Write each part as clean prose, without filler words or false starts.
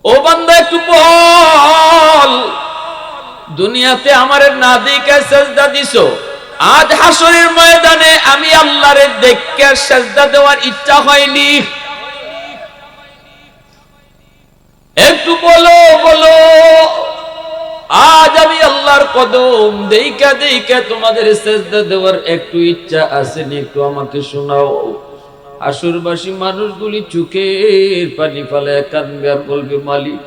ও বান্দা একটু বল, দুনিয়াতে আমারে না দেখে সেজদা দিছো, আজ হাসরের ময়দানে আমি আল্লাহরে দেখে সেজদা দেওয়ার ইচ্ছা হয়নি? একটু বলো বলো, আজ আমি আল্লাহর কদম দেইকা দেইকা তোমাদের সেজদা দেওয়ার একটু ইচ্ছা আসেনি? একটু আমাকে শোনাও। আসরবাসী মানুষগুলি চোখের পানি ফেলে কাঁদবে আর বলবে, মালিক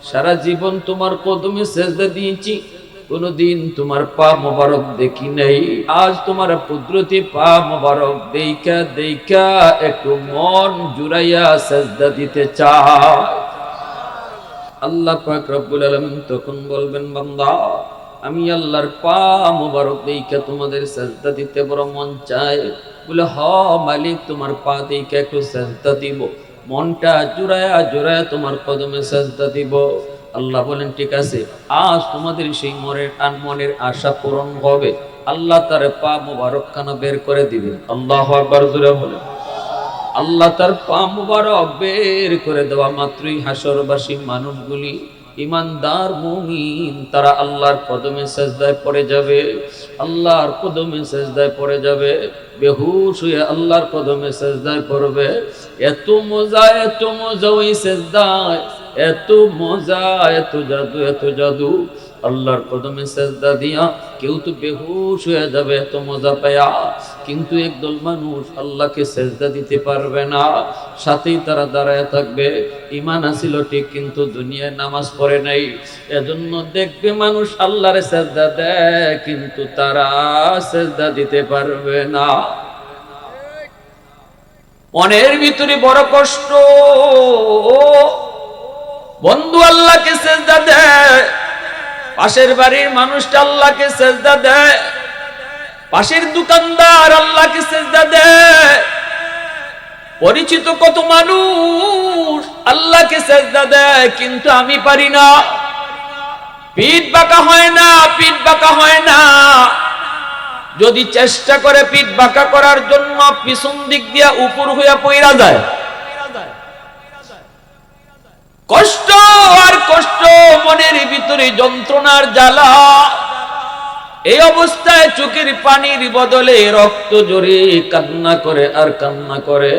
সারা জীবন তোমার কদমে সেজদা দিয়েছি, কোনদিন তোমার পা মোবারক দেখি নাই, আজ তোমার কুদরতি পা মোবারক দেইকা দেইকা একটু মন জুড়াইয়া সেজদা দিতে চায়। আল্লাহ পাক রব্বুল আলামিন তখন বলবেন, বান্দা আমি আল্লাহর পা মোবারক দেইখা তোমাদের সেজদা দিতে বড় মন চায়। বলে, হ মালিক, তোমার পা দেইখা একটু সেজদা দিব, মনটা জুড়ায়া জুড়ায়া তোমার কদমে সেজদা দিব। আল্লাহ বলেন, ঠিক আছে, আজ তোমাদের সেই মনের আশা পূরণ হবে। আল্লাহ তার পা মোবারক খানা বের করে দিবেন। আল্লাহু আকবার জোরে বলেন। আল্লাহ তার পা মুবারক বের করে দেওয়া মাত্রই হাসরবাসী মানুষগুলি, ইমানদার মুমিন, তারা আল্লাহর কদমে সেজদায় পড়ে যাবে। আল্লাহর কদমে সেজদায় পড়ে যাবে, বেহুশ হয়ে আল্লাহর কদমে সেজদায় পড়বে। এত মজা ওই সেজদায়, এত মজা, এত জাদু, এত জাদু। আল্লাহর কদমে সেজদা দিয়া কেউ তো বেহুশ হয়ে যাবে এত মজা পায়া, কিন্তু একদল মানুষ আল্লাহকে সেজদা দিতে পারবে না, সাথেই তারা দাঁড়ায় থাকবে। ঈমান আছিল ঠিক, কিন্তু দুনিয়ায় নামাজ পড়ে নাই। এজন্য দেখবে মানুষ আল্লাহরে সেজদা দেয়, কিন্তু তারা সেজদা দিতে পারবে না। মনের ভিতরে বড় কষ্ট, বন্ধু আল্লাহকে সেজদা দেয়, পাশের বাড়ির মানুষটা আল্লাহকে সেজদা দেয়, পাশের দোকানদার আল্লাহকে সেজদা দেয়, পরিচিত কত মানুষ আল্লাহকে সেজদা দেয়, কিন্তু আমি পারি না। পিঠ বাঁকা হয় না, পিঠ বাঁকা হয় না। যদি চেষ্টা করে পিঠ বাঁকা করার জন্য, পিছন দিক দিয়া উপর হইয়া পইরা যায়। কষ্ট আর কষ্ট, মনের ভিতরে যন্ত্রণার জ্বালা। এই অবস্থায় চোখের পানির বদলে রক্ত ঝরে কান্না করে আর কান্না করে,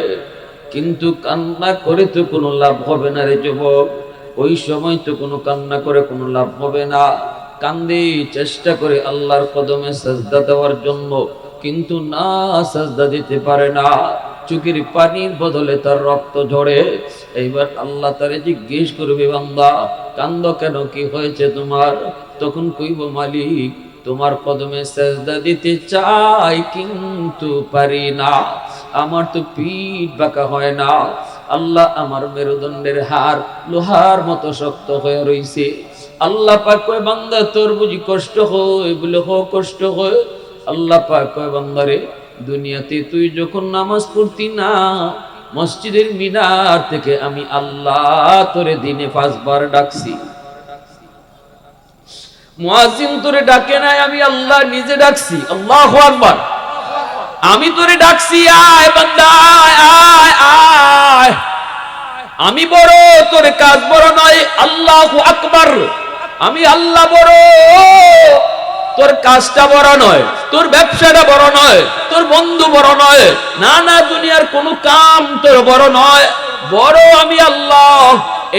কিন্তু কান্না করে তো কোনো লাভ হবে না রে যুবক। ওই সময় তো কোনো কান্না করে কোনো লাভ হবে না। কান্দে, চেষ্টা করে আল্লাহর কদমে সেজদা দেওয়ার জন্য, কিন্তু না, সেজদা দিতে পারে না। চোখের পানির বদলে তার রক্ত ঝরে। এইবার আল্লাহ তারে জিজ্ঞেস করবে, বান্দা কান্দ কেন, কি হয়েছে তোমার? তখন কইব, মালিক তোমার কদমে সেজদা দিতে চাই, কিন্তু পারি না, আমার তো পিঠ বাঁকা হয় না। আল্লাহ, আমার মেরুদণ্ডের হাড় লোহার মতো শক্ত হয়ে রইছে। আল্লাহ পাক কয়, বান্দা তোর বুঝি কষ্ট হয়? বলে, হ কষ্ট হয়। আল্লাহ পাক কয়, বান্দারে দুনিয়াতে তুই যখন নামাজ পড়তি না, মসজিদের মিনার থেকে আমি আল্লাহ তোরে দিনে 5 বার ডাকছি। মুয়াজ্জিন তোরে ডাকে নাই, আমি আল্লাহ নিজে ডাকছি। আল্লাহু আকবার। আমি তোরে ডাকছি, আয় বান্দা আয় আয় আয়। আমি বড়, তোর কাজ বড় নয়। আল্লাহু আকবার। আমি আল্লাহ বড়, তোর কাজটা বড় নয়, তোর ব্যবসাটা বড় নয়, তোর বন্ধু বড় নয়, না না, দুনিয়ার কোনো কাম তোর বড় নয়, বড় আমি আল্লাহ।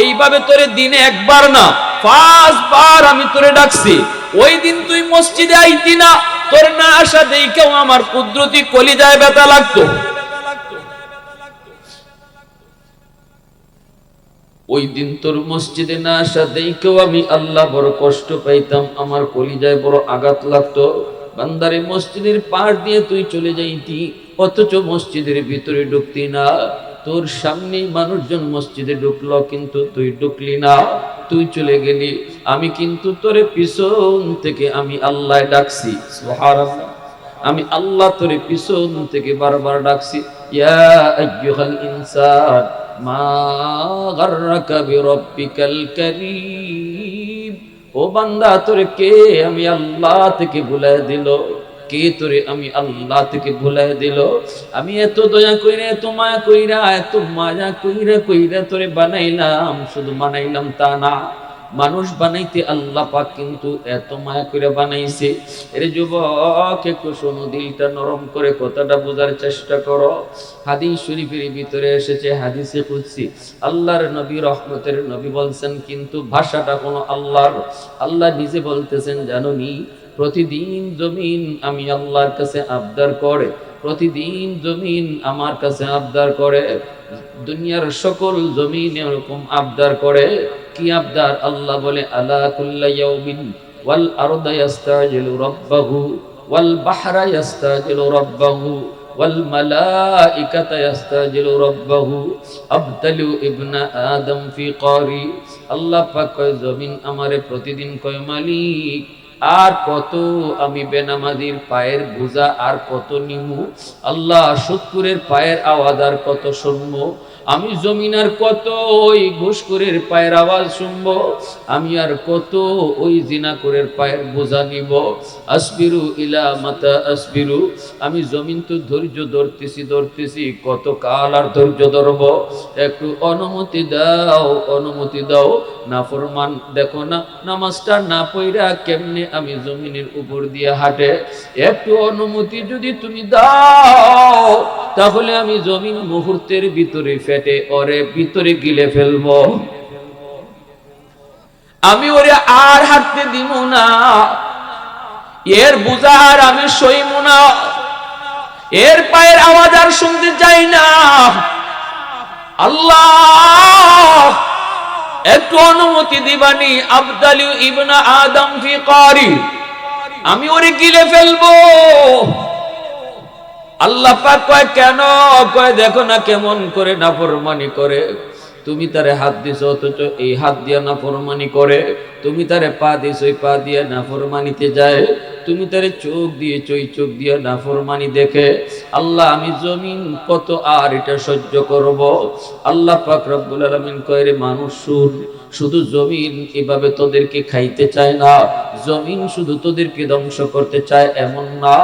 এইভাবে তোরে দিনে 1 বার না 5 বার আমি তোরে ডাকছি। ওই দিন তুই মসজিদে আইতি না, তোর না আসা দেখেও আমার কুদরতি কলিজায় ব্যথা লাগতো। ওই দিন তোর মসজিদে না আসা দেখেও আমি আল্লাহ বড় কষ্ট পাইতাম, আমার কলিজায় বড় আঘাত লাগতো। বান্দারে মসজিদের পাশ দিয়ে তুই চলে যাইতি, অথচ মসজিদের ভিতরে ঢুকতি না। তোর সামনেই মানুষজন মসজিদে ঢুকলো, কিন্তু তুই ঢুকলি না, তুই চলে গেলি। আমি কিন্তু তোরে পিছন থেকে আমি আল্লাহ ডাকছি। সুবহানাল্লাহ। আমি আল্লাহ তোরে পিছন থেকে বারবার ডাকছি, ইয়া আইয়ুহাল ইনসান মা গাররাকা বিরাব্বিকাল কারীম। ও বান্দা, তোরে কে আমি আল্লাহ থেকে ভুলাই দিল? কে তোরে আমি আল্লাহ থেকে ভুলাই দিল? আমি এত দয়া কইরা, এত মায়া কইরা, এত মায়া কইরা কইরা তোরে বানাইলাম, শুধু বানাইলাম তা না, মানুষ বানাইতে আল্লাহ পাক কিন্তু এত মায়া করে বানাইছে। এর যুবক একটু শোনো, দিলটা নরম করে কথাটা বোঝার চেষ্টা করো। হাদিস শরীফের ভিতরে এসেছে, হাদিসে কুদসি, আল্লাহর নবী, রহমতের নবী বলছেন, কিন্তু ভাষাটা কোন আল্লাহর। আল্লাহ নিজে বলতেছেন, জানোনি প্রতিদিন জমিন আমি আল্লাহর কাছে আবদার করে, প্রতিদিন জমিন আমার কাছে আবদার করে, দুনিয়ার সকল জমিন এরকম আবদার করে। কি আবদার? আল্লাহ বলে, আলা কুল্লা ইয়াউমিন ওয়াল আরদা ইস্তাজিলু রাব্বাহু ওয়াল বাহরা ইস্তাজিলু রাব্বাহু ওয়াল মালাইকাতু ইস্তাজিলু রাব্বাহু আবতালু ইবনা আদম ফি কারি। আল্লাহ পাক কয়, জমিন আমারে প্রতিদিন কয়, মালিক আর কত আমি বেনামাজির পায়ের বোঝা আর কত নিমু? আল্লাহ, 70-এর পায়ের আওয়াজ আর কত শুনবো? আমি জমিন আর কত ওই ঘুষখোরের পায়ের আওয়াজ শুনবো? আমি আর কত ওই জিনাখোরের পায়ের বোঝা নিব? আসবিরু ইলা মাতা আসবিরু, আমি জমিন তো ধৈর্য ধরতেছি, কত কাল আর ধৈর্য ধরব? একটু অনুমতি দাও, অনুমতি দাও। নাফরমান দেখো না, নামাজটা না পড়া কেমনে আমি জমিনের উপর দিয়ে হাঁটে, একটু অনুমতি যদি তুমি দাও, তাহলে আমি জমিন মুহূর্তের ভিতরে ফেটে ওরে ভিতরে গিলে ফেলবো, আমি ওরে আর হাঁটতে দিব না, এর বোঝা আর আমি সইব না, এর পায়ের আওয়াজ আর শুনতে চাই না। আল্লাহ, একটু অনুমতি দিবানি, আবদালু ইবনা আদম ফি কারি, আমি ওরে গিলে ফেলবো। আল্লাহ পাক কয়, কেন? কয়, দেখো না কেমন করে নাফরমানি করে। তুমি তারে হাত দিছো, অথচ এই হাত দিয়া নাফরমানি করে। তুমি তারে পা দিছো, এই পা দিয়া নাফরমানিতে যায়। তুমি তারে চোখ দিয়েছো, এই চোখ দিয়া নাফরমানি দেখে। আল্লাহ, আমি জমিন কত আর এটা সহ্য করব? আল্লাহ পাক রব্বুল আলামিন কয়, রে মানুষ শুন, শুধু জমিন এভাবে তোদেরকে খাইতে চায় না, জমিন শুধু তোদেরকে ধ্বংস করতে চায় এমন না,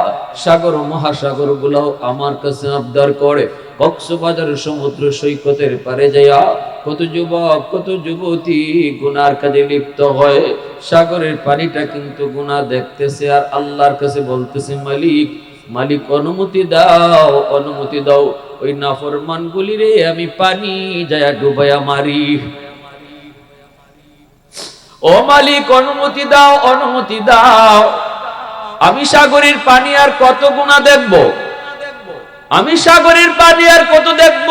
সাগর ও মহাসাগর গুলাও আমার কাছে আবদার করে। কক্সবাজার সমুদ্র সৈকতের পারে যাইয়া কত যুবক, কত যুবতী গুনার কাজে লিপ্ত হয়। সাগরের পানিটা কিন্তু গুনাহ দেখতেছে আর আল্লাহর কাছে বলতেছে, মালিক, মালিক অনুমতি দাও, অনুমতি দাও, ওই নাফরমান গুলিরে আমি পানি যায়া ডুবাইয়া মারি। ও মালিক, অনুমতি দাও, অনুমতি দাও, আমি সাগরের পানি আর কত গুনাহ দেখব? আমি সাগরের পানি আর কত দেখব?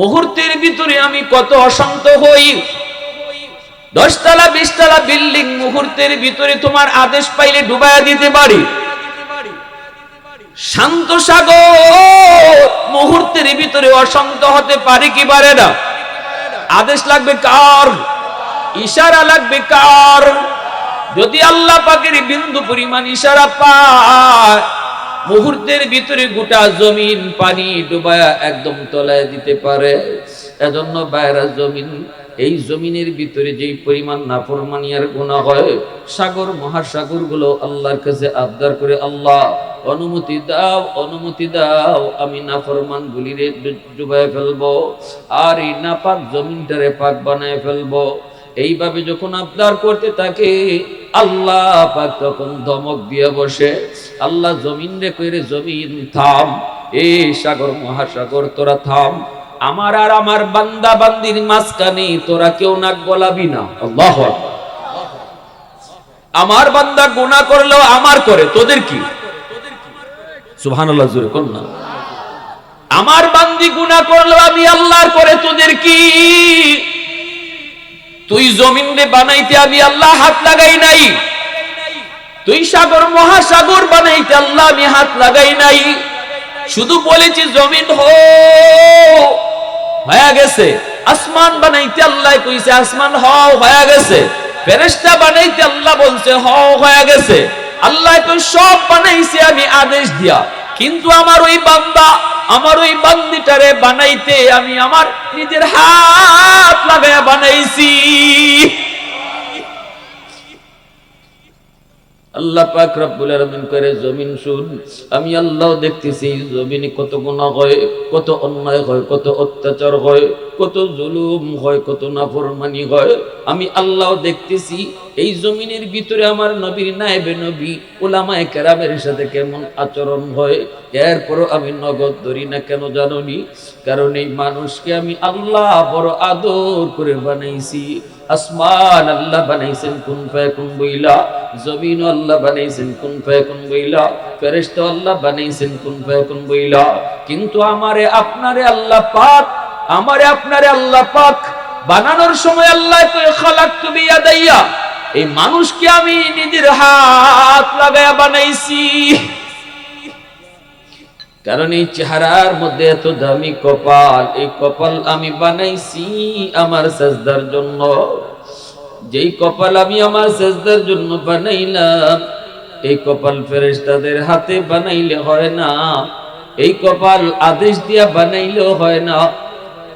মুহূর্তের ভিতরে আমি কত অশান্ত হই। 10 তলা 20 তলা বিল্ডিং মুহূর্তের ভিতরে তোমার আদেশ পাইলে ডুবাইয়া দিতে পারি। শান্ত সাগর মুহূর্তের ভিতরে অশান্ত হতে পারে কি পারে না? আদেশ লাগবে কার? ইশারা লাগবে কার? যদি আল্লাহ পাকের বিন্দু পরিমাণ ইশারা পায়, মুহূর্তের ভিতরে গোটা জমিন পানি ডুবায়া একদম তলায় দিতে পারে। এজন্য বাইরা জমিন, এই জমিনের ভিতরে যেই পরিমাণ নাফরমানি আর গুনাহ হয়, সাগর মহাসাগর গুলো আল্লাহর কাছে আবদার করে, আল্লাহ অনুমতি দাও, অনুমতি দাও, আমি নাফরমান গুলিরে ডুবায় ফেলবো আর এই নাপাক জমিনটারে পাক বানায় ফেলবো। এইভাবে যখন আবদার করতে থাকে, আল্লাহ পাক তখন ধমক দিয়ে বসে। আল্লাহ জমিন রে কইরে, জমিন থাম, এই সাগর মহাসাগর তোরা থাম, আমার আর আমার বান্দা বান্দির মাঝখানে তোরা কেউ নাক গলাবি না। আল্লাহু আকবার। আমার বান্দা গুনাহ করলেও আমার করে, তোদের কি? সুবহানাল্লাহ, জোরে কোন না। আমার বান্দি গুনাহ করলেও আমি আল্লাহর করে, তোদের কি? তুই জমিন রে বানাইতে আমি আল্লাহ হাত লাগাই নাই, তুই সাগর মহাসাগর বানাইতে আল্লাহ আমি হাত লাগাই নাই, শুধু বলেছি জমিন হয়ে গেছে। আসমান বানাইতে আল্লাহ কইছে আসমান হয়ে গেছে। ফেরেশতা বানাইতে আল্লাহ বলছে হয়ে গেছে। আল্লাহ কই সব বানাইছে আমি আদেশ দিয়া, কিন্তু আমার ওই বান্দা, আমার ওই বান্দিটারে বানাইতে আমি আমার নিজের হাত লাগায়া বানাইছি। আল্লাহ পাক রব্বুল আলামিন করে জমিন শুন, আমি আল্লাহ দেখতেছি এই জমিনে কত গুনাহ হয়, কত অন্যায় হয়, কত অত্যাচার হয়, কত জুলুম হয়, কত নাফরমানি হয়। আমি আল্লাহ দেখতেছি এই জমিনের ভিতরে আমার নবীর নায়েবে নবী উলামায়ে কেরামের সাথে কেমন আচরণ হয়। এরপরও আমি নগদ ধরি না, কেন জানোনি? কারণ এই মানুষকে আমি আল্লাহ বড় আদর করে বানাইছি। আসমান আল্লাহ বানাইছেন কুন ফায়াকুন বইলা, জমিন আল্লাহ বানাইছেন কুন ফায়াকুন বইলা, ফেরেশতা আল্লাহ বানাইছেন কুন ফায়াকুন বইলা। কিন্তু আমারে আপনারে আল্লাহ পাক, আমারে আপনারে আল্লাহ পাক বানানোর সময় আল্লাহ কয় খালাকতু বিয়াদাইয়া, এই মানুষকে আমি নিজের হাত লাগায়া বানাইছি। কারণ এই চেহারার মধ্যে এত দামি কপাল, এই কপাল আমি বানাইছি আমার সেজদার জন্য। যেই কপাল আমি আমার সেজদার জন্য বানাইলাম, এই কপাল ফেরেশতাদের হাতে বানাইলে হয় না, এই কপাল আদেশ দিয়া বানাইলেও হয় না।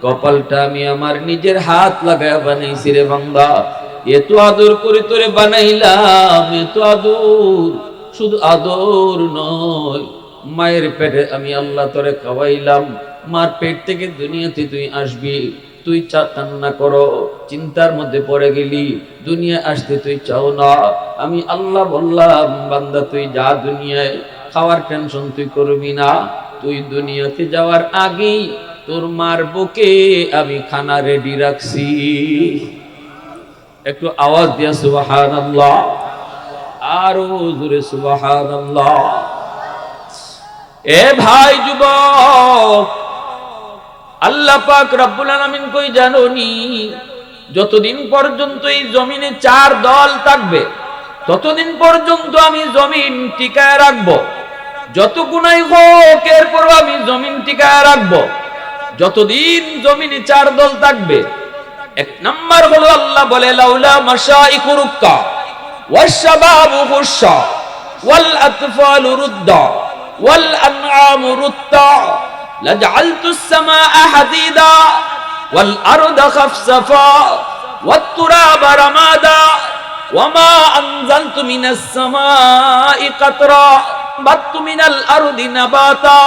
কপালটা আমি আমার নিজের হাত লাগায়া বানাইছি রে বান্দা। এত আদর করে তোরে বানাইলাম, এত আদর, শুধু আদর নয়, মায়ের পেটে আমি আল্লাহ তোরে খাওয়াইলাম। মার পেট থেকে দুনিয়াতে তুই আসবি, তুই কান্না করো, চিন্তার মধ্যে পড়ে গেলি, দুনিয়া আসতে তুই চাও না। আমি আল্লাহ বললাম বান্দা তুই যা দুনিয়ায়, খাওয়ার টেনশন তুই করবি না। তুই দুনিয়াতে যাওয়ার আগেই তোর মার বুকে আমি খানা রেডি রাখছি। একটু আওয়াজ দিয়া সুবহানাল্লাহ, আরো জোরে সুবহানাল্লাহ। এ ভাই যুবক, আল্লাহ পাক রব্বুল আলামিন কই জানোনি? যতদিন পর্যন্ত এই জমিনে চার দল থাকবে, ততদিন পর্যন্ত আমি জমিন টিকায় রাখবো। যত গুনাহ হোক এরপর আমি জমিন টিকায় রাখবো। যতদিন জমিনে চার দল থাকবে, এক নাম্বার হলো আল্লাহ বলে লাউলা মাশাইখু রুক্কা ওয়াশ-শাবাবু খুশশা ওয়াল আতফালু রুদ্দা ওয়াল আনআমু রুত্তা লাজআলতুস সামাআ হাদিদা ওয়াল আরদা খাফসাফা ওয়াত তুরাবা রামাদা ওয়ামা আনজালতু মিনাস সামাই কাতরা বাততু মিনাল আরদি নাবাতা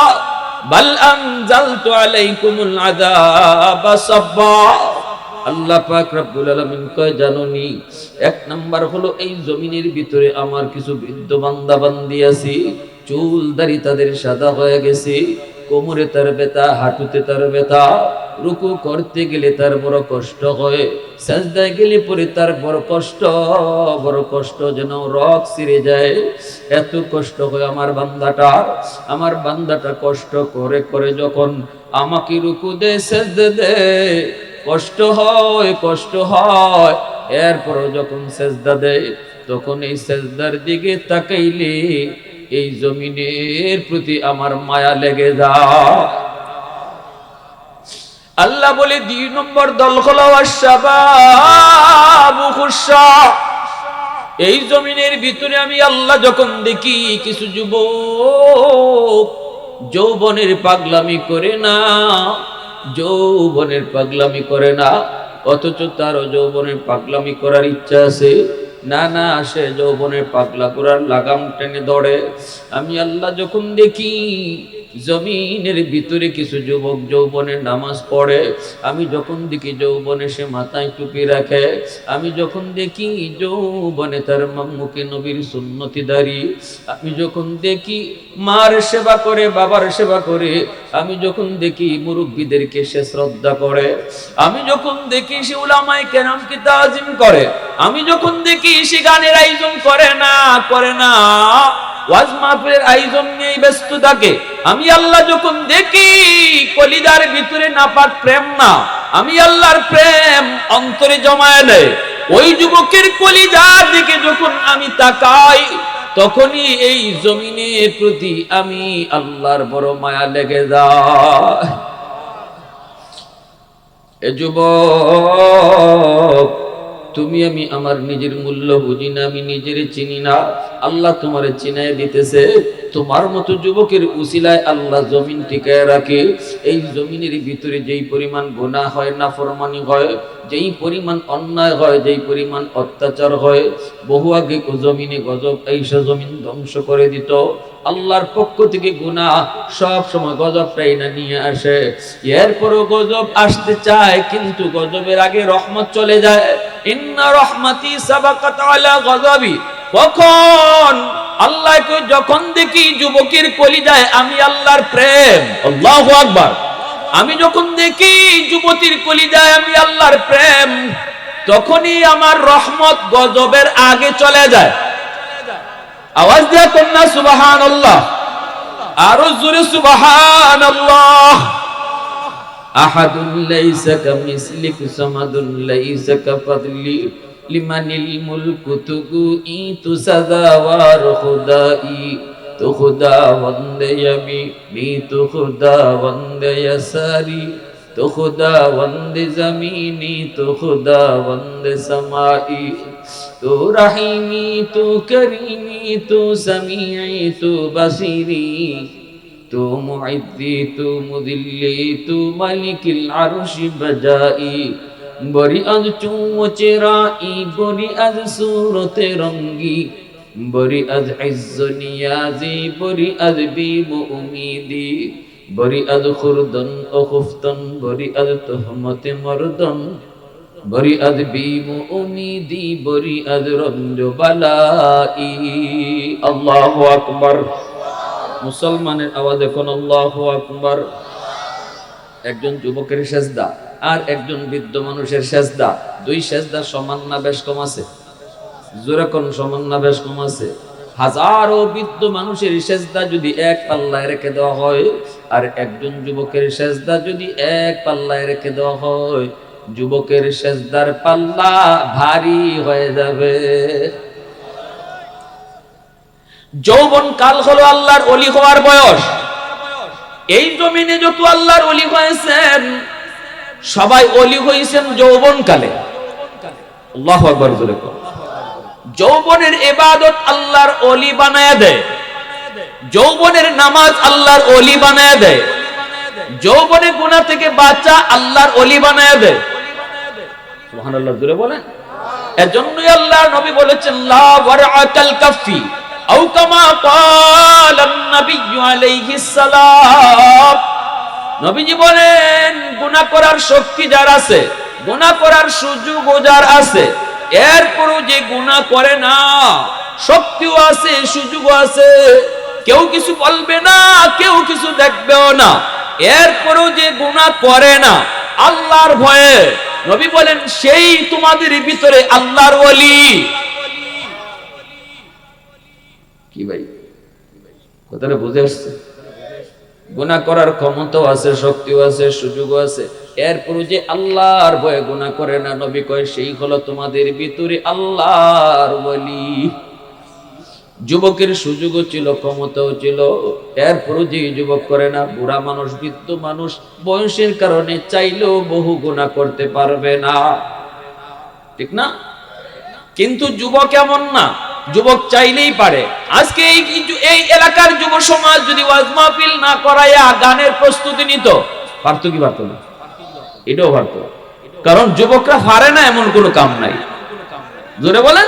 বাল আনজালতু আলাইকুমুল আযাবা সাব্বা। আল্লাহ পাক রব্বুল আলামিন কয় জানোনি? এক নাম্বার হলো এই জমিনের ভিতরে আমার কিছু বৃদ্ধ বান্দা বান্দি আছে, চুল দাড়ি তাদের সাদা হয়ে গেছে, কোমরে তার ব্যথা, হাঁটুতে তার ব্যথা, রুকু করতে গেলে তার বড় কষ্ট হয়, সাজদায় গেলে পরে তার বড় কষ্ট যেন রক ছিঁড়ে যায়, এত কষ্ট হয় আমার বান্দাটা কষ্ট করে করে যখন আমাকে রুকু দেয়, সাজদা দেয়, কষ্ট হয়। এরপর যখন সেজদা দেয়, তখন এই সেজদার দিকে তাকাইলে এই জমিনের প্রতি আমার মায়া লেগে যায়। আল্লাহ বলে 2 নম্বর দল হলো আশ-শাবাবু খুশশা। এই জমিনের ভিতরে আমি আল্লাহ যখন দেখি কিছু যুবক যৌবনের পাগলামি করে না, অথচ তারও যৌবনের পাগলামি করার ইচ্ছা আছে। না সে যৌবনের পাগলা করার লাগাম টেনে ধরে। আমি আল্লাহ যখন দেখি জমিনের ভিতরে কিছু যুবক যৌবনের নামাজ পড়ে, আমি যখন দেখি যৌবনে সে মাথায় টুপি রাখে, আমি যখন দেখি যৌবনে তার মুখে নবীর সুন্নতি দাড়ি, আমি যখন দেখি মার সেবা করে, বাবার সেবা করে, আমি যখন দেখি মুরব্বীদেরকে সে শ্রদ্ধা করে, আমি যখন দেখি সে উলামায়ে কেরামকে তাজিম করে, আমি যখন দেখি সে গানের আয়োজন করে না ওয়াজ মাহফিলের আয়োজন নিয়ে ব্যস্ত থাকে, আমি আল্লাহ যখন দেখি কলিজার ভিতরে নাপাক প্রেম না, আমি আল্লাহর প্রেম অন্তরে জমায়ে নেয়, ওই যুবকের কলিজার দিকে যখন আমি তাকাই, তখনই এই জমিনের প্রতি আমি আল্লাহর বড় মায়া লেগে যায়। এ যুবক, তুমি আমি আমার নিজের মূল্য বুঝি না, আমি নিজের চিনি না, আল্লাহ তোমারে চিনায় দিতেছে। তোমার মতো যুবকের উসিলায় আল্লাহ জমিন টিকায় রাখে। এই জমিনের ভিতরে যেই পরিমাণ গুনাহ হয়, নাফরমানি হয়, যেই পরিমাণ অন্যায় হয়, যেই পরিমাণ অত্যাচার হয়, বহু আগে জমিনে গজব এইসব জমিন ধ্বংস করে দিত। আল্লাহর পক্ষ থেকে গুনাহ সব সময় গজবটাই না নিয়ে আসে। এরপরও গজব আসতে চায়, কিন্তু গজবের আগে রহমত চলে যায়। ইন্না রহমতি সাবাকাত আলা গজবি। কখন আল্লাহকে যখন দেখি যুবকের কলিজায় আমি আল্লাহর প্রেম, আল্লাহু আকবার, আমি যখন দেখি যুবতীর কলিজায় আমি আল্লাহর প্রেম, তখনই আমার রহমত গজবের আগে চলে যায়। আওয়াজ দিয়া কন্যা সুবহানাল্লাহ, আরো জোরে সুবহানাল্লাহ। আহাদুন লাইসা কামিসলিক সামাদুন লাইসা কাফাদলি লিমানিল মুলকু তুগুই তুসাদাওয়ার খুদাই তো খুদা বন্দে ইয়ামিনি তো খুদা বন্দে ইয়াসারি তো খুদা বন্দে জমিনি তো খুদা বন্দে সামাই তো রহিমি তো করিমি তো সামিঈ তো বাসিরি তো মুইদ্দি তো মুদিল্লি তো মালিকিল আরশি বজাই বরি আজ চুমচেরাই বরি আজ সুরতে রঙ্গি বরি আজ ইজ্জ নিয়াজি বরি আজ বিম উমিদি বরি আজ খুরদন ও খুফতন বরি আজ তুহমতে মরদন বরি আজ বিম উমিদি বরি আজ রঞ্জ বালাই। আল্লাহু আকবার। মুসলমানের আওয়াজ এখন আল্লাহু আকবার। একজন যুবকের সেজদা আর একজন বৃদ্ধ মানুষের সেজদা, দুই সেজদা সমান না বেশ কম আছে? জোরে কোন সমান না বেশ কম আছে? হাজারো বৃদ্ধ মানুষের সেজদা যদি এক পাল্লায় রেখে দেওয়া হয়, আর একজন যুবকের সেজদা যদি এক পাল্লায় রেখে দেওয়া হয়, যুবকের সেজদার পাল্লা ভারী হয়ে যাবে। যৌবন কাল হলো আল্লাহর ওলি হওয়ার বয়স। এই জমিনে যত আল্লাহর ওলি হয়েছেন, সবাই ওলি হয়েছেন যৌবন কালে। আল্লাহু আকবার জোরে বলুন। যৌবনের ইবাদত আল্লাহর ওলি বানায় দেয়, যৌবনের নামাজ আল্লাহর ওলি বানায় দেয়, যৌবনে গুনাহ থেকে বাঁচা আল্লাহর ওলি বানায় দেয়। সুবহানাল্লাহ জোরে বলেন। এজন্যই আল্লাহর নবী বলেছেন লা ওয়ারআতাল কাফি আও কামা ক্বালান নবী আলাইহিস সালাম। নবীজি বলেন গুনাহ করার শক্তি যার আছে, গুনাহ করার সুযোগ যার আছে, এরপরও যে গুনাহ করে না, শক্তিও আছে সুযোগও আছে, কেউ কিছু বলবে না, কেউ কিছু দেখবেও না, এরপরও যে গুনাহ করে না আল্লাহর ভয়ে, নবী বলেন সেই তোমাদের ভিতরে আল্লাহর ওলি। কি ভাই কথাটা বুঝে আসছে? গুনাহ করার ক্ষমতাও আছে, শক্তিও আছে, সুযোগও আছে, এরপর যে আল্লাহর ভয়ে গুনাহ করে না, নবী কয় সেই হলো তোমাদের ভিতরে আল্লাহর ওলি। যুবকের সুযোগও ছিল, ক্ষমতাও ছিল, এরপর যে যুবক করে না, বুড়া মানুষ, বৃদ্ধ মানুষ বয়সের কারণে চাইলেও বহু গুনাহ করতে পারবে না, ঠিক না? কিন্তু যুবক এমন না, যুবক চাইলেই পারে। আজকে এই এলাকার যুব সমাজ যদি ওয়াজ মাহফিল না করাইয়া গানের প্রস্তুতি নিত, পারতো কি পারতো না? এটাও পারতো, কারণ যুবকরা পারে না এমন কোনো কাম নাই। জোরে বলেন।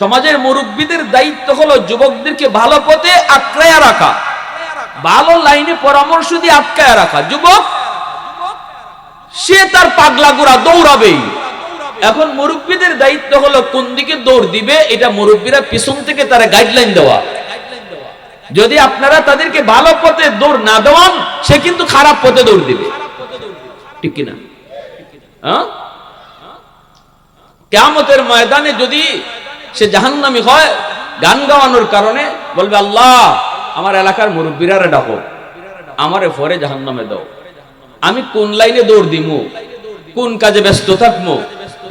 সমাজের মুরব্বীদের দায়িত্ব হলো যুবকদেরকে ভালো পথে আটকায়া রাখা, ভালো লাইনে পরামর্শ দিয়ে আটকায়া রাখা। যুবক সে তার পাগলা গোড়া দৌড়াবেই। এখন মুরব্বীদের দায়িত্ব হলো কোন দিকে দৌড় দিবে, এটা মুরব্বীরা পিছন থেকে তারা গাইডলাইন দেওয়া। যদি আপনারা তাদেরকে ভালো পথে দৌড় না দেওয়ান, সে কিন্তু খারাপ পথে দৌড় দিবে, ঠিক কিনা? কিয়ামতের ময়দানে যদি সে জাহান্নামী হয়, গান গাওয়ানোর কারণে বলবে আল্লাহ আমার এলাকার মুরব্বীরা ডাকো, আমারে পরে জাহান্নামে দাও, আমি কোন লাইনে দৌড় দিমু, কোন কাজে ব্যস্ত থাকবো,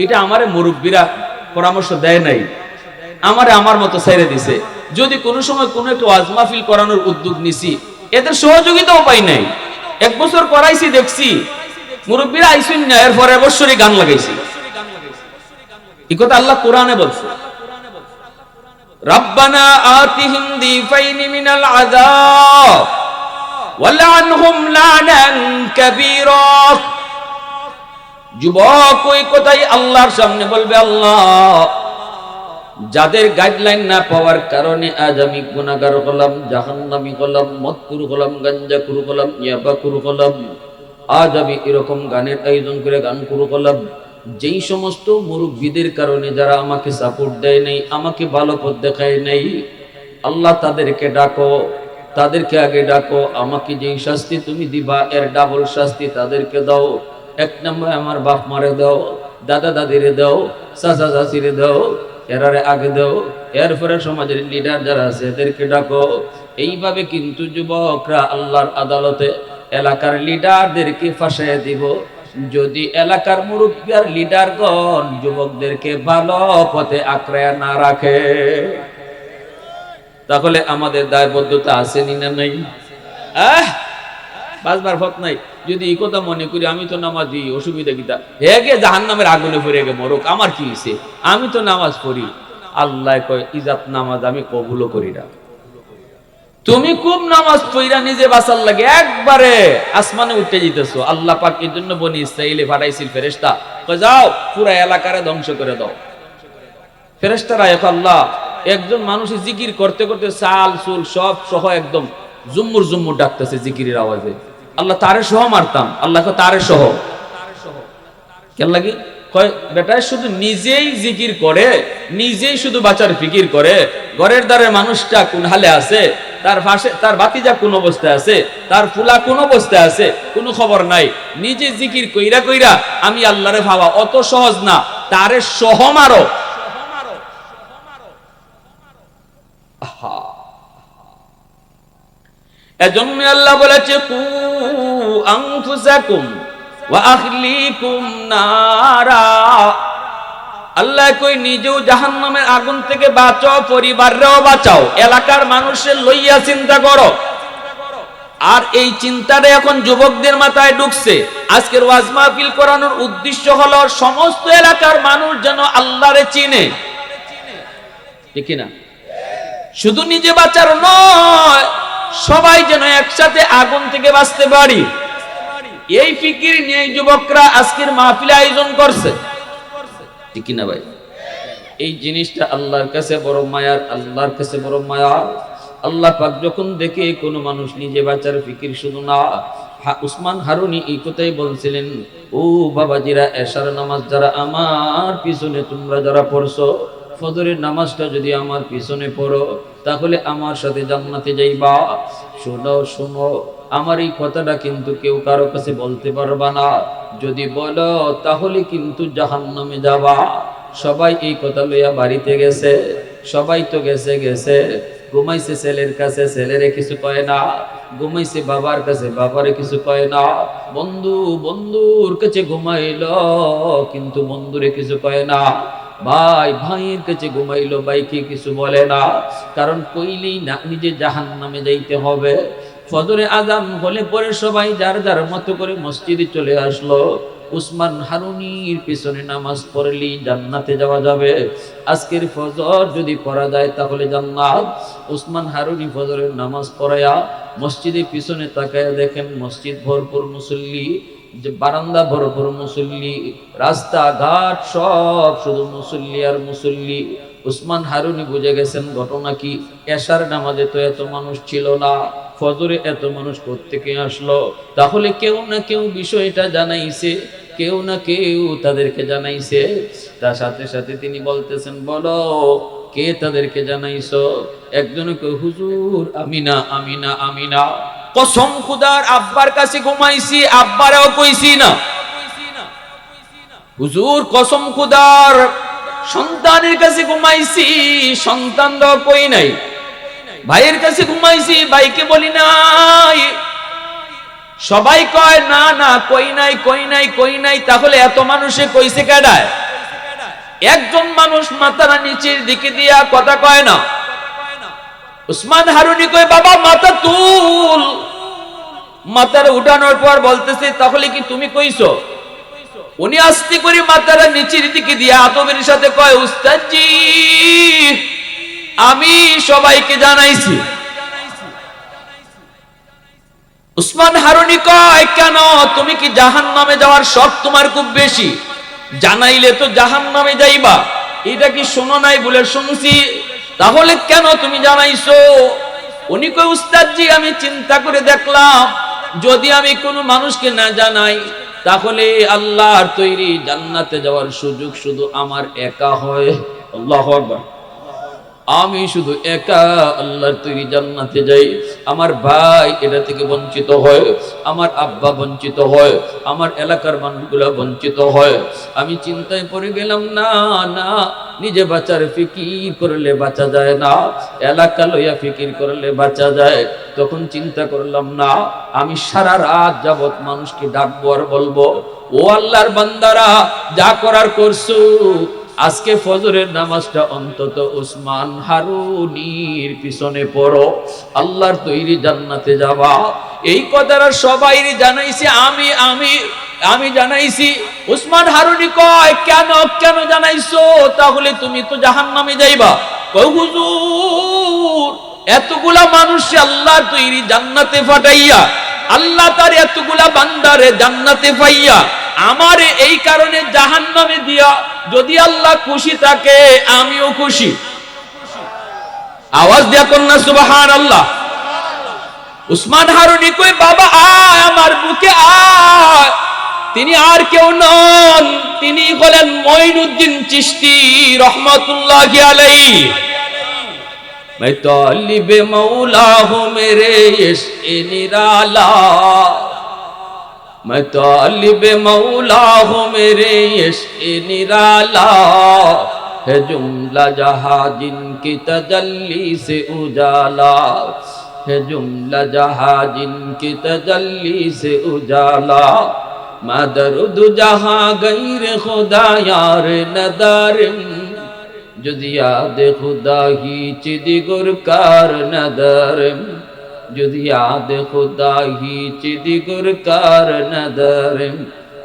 এটা আমারে মুরব্বীরা পরামর্শ দেয় নাই, আমারে আমার মতো ছেড়ে দিছে। যদি কোনো সময় কোনো একটা ওয়াজ মাহফিল করানোর উদ্যোগ নিছি, এদের সহযোগিতাও পাই নাই। 1 বছর করাইছি, দেখছি মুরব্বীরা আইসুন না, এরপরে বছরই গান লাগাইছি। এই কথা আল্লাহ কোরআনে বলছে, রাব্বানা আতিহিম দিফাইনি মিনাল আযাব ওয়ালআনহুম লানান কাবীরা। যুবক ওই কথাই আল্লাহর সামনে বলবে, আল্লাহ যাদের গাইডলাইন না পাওয়ার কারণে আজ আমি গুনাহগার হলাম, জাহান্নামী হলাম, মদকুর হলাম, গাঞ্জাকুর হলাম, ইয়াবাকুর হলাম, আজ আমি এরকম গানের আয়োজন করে গান শুরু করলাম, যেই সমস্ত মুরব্বীদের কারণে যারা আমাকে সাপোর্ট দেয় নাই, আমাকে ভালো পথ দেখায় নাই, আল্লাহ তাদেরকে ডাকো, তাদেরকে আগে ডাকো। আমাকে যেই শাস্তি তুমি দিবা এর ডাবল শাস্তি তাদেরকে দাও। এক নম্বরে আমার বাপ মারে দাও, দাদা দাদিরে দাও, চাচা চাচিরে দাও, এরারে আগে দাও। এরপরে সমাজের লিডার যারা আছে এদেরকে ডাকো। এইভাবে কিন্তু যুবকরা আল্লাহর আদালতে এলাকার লিডারদেরকে ফাঁসাইয়া দিব। যদি এলাকার মুরব্বী আর লিডারগণ যুবকদেরকে ভালো পথে আঁকড়ায়া না রাখে, তাহলে আমাদের দায়বদ্ধতা আছে না নাই? বাঁচবার পথ নাই। যদি এই কথা মনে করি আমি তো নামাজি, অসুবিধা কিতা, হে গে জাহান্নামের আগুনে পড়ে গে মরুক, আমার কি হইছে, আমি তো নামাজ পড়ি। আল্লাহ কয় ইজাত নামাজ আমি কবুলও করি না। তুমি খুব নামাজ পড়া নিজে বাঁচার লাগে একবারে আসমানে উঠে যেতেছো। আল্লাহ পাক এর জন্য বনি ইসরাইলে পাঠাইছিল ফেরেশতা, কয় যাও পুরো এলাকারে ধ্বংস করে দাও। ফেরেশতারা আল্লাহ একজন মানুষ জিকির করতে করতে চাল চুল সব সহ একদম জুম্মুর জুম্মুর ডাকতেছে জিকিরের আওয়াজে, আল্লাহ তারে সহ মারতাম। আল্লাহ তারে সহ কেন লাগি? কয় বেটা শুধু নিজেই জিকির করে, নিজেই শুধু বাঁচার ফিকির করে, ঘরের দ্বারে মানুষটা কোন হালে আছে, তার পাশে তার বাতিজা কোন অবস্থায় আছে, তার ফুলা কোন অবস্থায় আছে, কোনো খবর নাই। নিজে জিকির কইরা কইরা আমি আল্লাহরে ভাবা অত সহজ না, তারে সহ মারো। এজন্য আল্লাহ বলেছে কু আনফুসাকুম ওয়া আহলিকুম নারা। আল্লাহ কই নিজেও জাহান্নামের আগুন থেকে বাঁচাও, পরিবাররেও বাঁচাও, এলাকার মানুষের লইয়া চিন্তা করো। আর এই চিন্তাটা এখন যুবকদের মাথায় ঢুকছে। আজকের ওয়াজ মাহফিল করানোর উদ্দেশ্য হলো সমস্ত এলাকার মানুষ যেন আল্লাহরে চিনে, ঠিক না? শুধু নিজে বাঁচার নয়, সবাই যেন একসাথে আগুন থেকে বাঁচতে পারি, এই ফিকির নিয়ে যুবকরা আজকের মাহফিল আয়োজন করছে, ঠিক না ভাই? এই জিনিসটা আল্লাহর কাছে বড় মায়ার, আল্লাহর কাছে বড় মায়া। আল্লাহ পাক যখন দেখে কোন মানুষ নিজে বাঁচার ফিকির শুধু না, উসমান হারুনি এই কথাই বলছিলেন, ও বাবাজিরা, এশার নামাজ যারা আমার পিছনে তোমরা যারা পড়ছো, ফজরের নামাজটা যদি আমার পিছনে পড়ো তাহলে আমার সাথে জান্নাতে যাইবা। শোনো শোনো, আমার এই কথাটা কিন্তু কেউ কারো কাছে বলতে পারবা না, যদি বলো তাহলে কিন্তু জাহান্নামে যাবা। সবাই এই কথা লইয়া বাড়িতে গেছে, সবাই তো গেছে গেছে, ঘুমাইছে ছেলের কাছে, ছেলেরে কিছু কয় না, ঘুমাইছে বাবার কাছে, বাবারে কিছু কয় না, বন্ধু বন্ধুর কাছে ঘুমাইলো কিন্তু বন্ধুরে কিছু কয় না, ভাই ভাইয়ের কাছে ঘুমাইলো, ভাইকে কিছু বলে না, কারণ কইলেই না নিজে জাহান্নামে যাইতে হবে। ফজরে আযান হলে পরে সবাই যার যার মতো করে মসজিদে চলে আসলো। উসমান হারুনির পিছনে নামাজ পড়লেই জান্নাতে যাওয়া যাবে। আজকের ফজর যদি পড়া যায় তাহলে জান্নাত। উসমান হারুনি ফজরের নামাজ পড়ায়া মসজিদের পিছনে তাকায়া দেখেন মসজিদ ভরপুর মুসল্লি, যে বারান্দা ভরপুর মুসল্লি, রাস্তাঘাট সব শুধু মুসল্লি আর মুসল্লি। উসমান হারুনি বুঝে গেছেন ঘটনা কি, এশার নামাজে তো এত মানুষ ছিল না, ফজরে এত মানুষ কোত্থেকে আসলো? তাহলে কেউ না কেউ বিষয়টা জানাইছে, কেউ না কেউ তাদেরকে জানাইছে। তার সাথে সাথে তিনি বলতেছেন, বলো কে তাদেরকে জানাইছো? একজনে কই, হুজুর আমি না আমি না আমি না, কসম খুদার আব্বার কাছে ঘুমাইছি, আব্বারেও কইছি না। হুজুর কসম খুদার সন্তানের কাছে ঘুমাইছি, সন্তানরাও কই নাই। ভাইয়ের কাছে ঘুমাইছি, ভাইকে বলি নাই। সবাই কয় না না, কই নাই কই নাই কই নাই। তাহলে এত মানুষে কইছে কেডায়? একজন মানুষ মাথার নিচের দিকে দিয়া কথা কয় না। উসমান হারুনি কয়, বাবা মাথা তুল। মাথার উঠানোর পর বলতেছে, তাহলে কি তুমি কইছো? উনি আস্তে করে মাথাটা নিচের দিকে দিয়ে আদবের সাথে কয়, উস্তাদজি আমি সবাইকে জানাইছি। উসমান হারুনি কয়, কেন তুমি কি জাহান্নামে যাওয়ার শখ তোমার খুব বেশি? জানাইলে তো জাহান্নামে যাইবা, এটা কি শোনো নাই? বলে শুনছি। তাহলে কেন তুমি জানাইছো? উনি কয়, উস্তাদজি আমি চিন্তা করে দেখলাম যদি আমি কোনো মানুষকে না জানাই তাহলে আল্লাহর তৈরি জান্নাতে যাওয়ার সুযোগ শুধু আমার একা হয়। আল্লাহু আকবার। আমি শুধু একা আল্লাহর তৈরি জান্নাতে যাই, আমার ভাই এটা থেকে বঞ্চিত হয়, আমার আব্বা বঞ্চিত হয়, আমার এলাকার মানুষগুলা বঞ্চিত হয়। আমি চিন্তায় পড়ে গেলাম, না না, নিজে বাঁচার ফিকির করলে বাঁচা যায় না, এলাকা লইয়া ফিকির করলে বাঁচা যায়। তখন চিন্তা করলাম, না, আমি সারা রাত যাবত মানুষকে ডাকবো আর বলবো, ও আল্লাহর বান্দারা যা করার করছো, আজকে ফজরের নামাজটা অন্তত উসমান হারুনির পিছনে পড়ো, আল্লাহর তৈরি জান্নাতে যাবা। এই কথাটা সবাই জানাইছি, আমি জানাইছি। উসমান হারুনি কয়, কেন কেন জানাইছো? তাহলে তুমি তো জাহান্নামে যাইবা। কয়, হুজুর এতগুলা মানুষ আল্লাহর তৈরি জান্নাতে ফাটাইয়া, আল্লাহ তার এতগুলা বান্দারে জান্নাতে পাইয়া আমারে এই কারণে জাহান্নামে দিয়া যদি আল্লাহ খুশি থাকে আমিও খুশি। আওয়াজ দিয়া কন্যা সুবহানাল্লাহ। উসমান হারুনি কই, বাবা আয় আমার বুকে আয়। তিনি আর কেউ নন, তিনি হলেন মঈনুদ্দিন চিশতি রহমাতুল্লাহি আলাইহি। मैं तालिब मौला हूँ मेरे इश्क़ निराला, मैं तालिब मौला हूँ मेरे इश्क़ निराला, है जुमला जहाँ जिनकी तजल्ली से उजाला, है जुमला जहाँ जिनकी तजल्ली से उजाला, मैं दर्द जहाँ गैर खुदा यार नदारिम, যদি याद खुदा ही चिदिगुर कार नदरम, যদি याद खुदा ही चिदिगुर कार नदरम।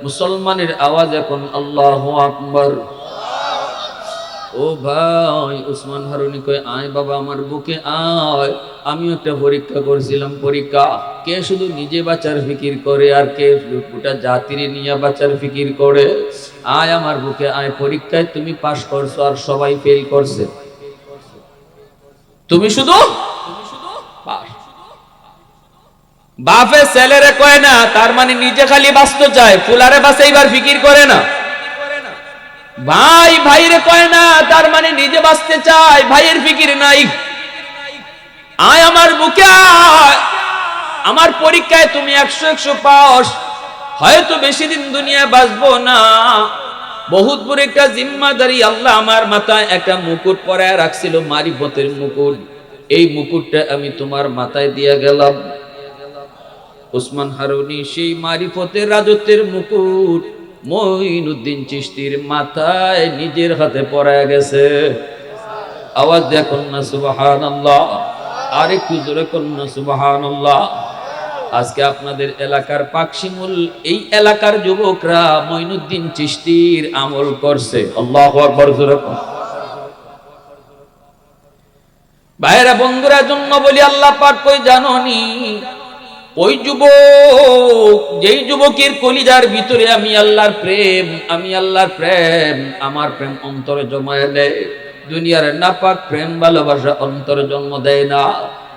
মুসলমানের আওয়াজ এখন আল্লাহু আকবার। ও ভাই, উসমান হারুনি কয়, আয় বাবা আমার বুকে আয়। আমিও একটা পরীক্ষা করছিলাম, পরীক্ষা কে শুধু নিজে বাঁচার ফিকির করে আর কে গোটা জাতির নিয়ে বাঁচার ফিকির করে। আয় আমার বুকে আয়, পরীক্ষায় তুমি পাস করছো আর সবাই ফেল করছে, তুমি শুধু পাস। বাপে ছেলেরে কয় না, তার মানে নিজে খালি বাঁচতে চায়, ফুলারে বাঁচাইবার ফিকির করে না। ভাই ভাইরে কয় না, তার মানে নিজে বাঁচতে চায়, ভাইয়ের ফিকির নাই। আয় আমার বুকে আয়, আমার পরীক্ষায় তুমি 100 পাস। হয়তো বেশি দিন দুনিয়ায় বাঁচবো না, বহুত বড় একটা জিম্মাদারি আল্লাহ আমার মাথায় একটা মুকুট পরায় রাখছিল, মারিফতের মুকুট। এই মুকুটটা আমি তোমার মাথায় দিয়া গেলাম। উসমান হারুনি সেই মারিফতের রাজত্বের মুকুট মঈনুদ্দিন চিশতির মাথায় নিজের হাতে পরায় গেছে। আওয়াজ দিয়া কন্যা সুবহানাল্লাহ, আরেকটু জোরে কন্যা সুবহানাল্লাহ। আজকে আপনাদের এলাকার পাকশিমুল এই এলাকার যুবকরা মঈনুদ্দিন চিশতির আমল করছে। আল্লাহু আকবার, জোরে কর। ভাইরা বন্ধুরা জন্য বলি, আল্লাহ পাক কই জানোনি? ওই যুবক, যেই যুবকের কলিজার ভিতরে আমি আল্লাহর প্রেম, আমি আল্লাহর প্রেম, আমার প্রেম অন্তরে জমায়ে দেয়। দুনিয়ার নাপাক প্রেম ভালোবাসা অন্তরে জন্ম দেয় না।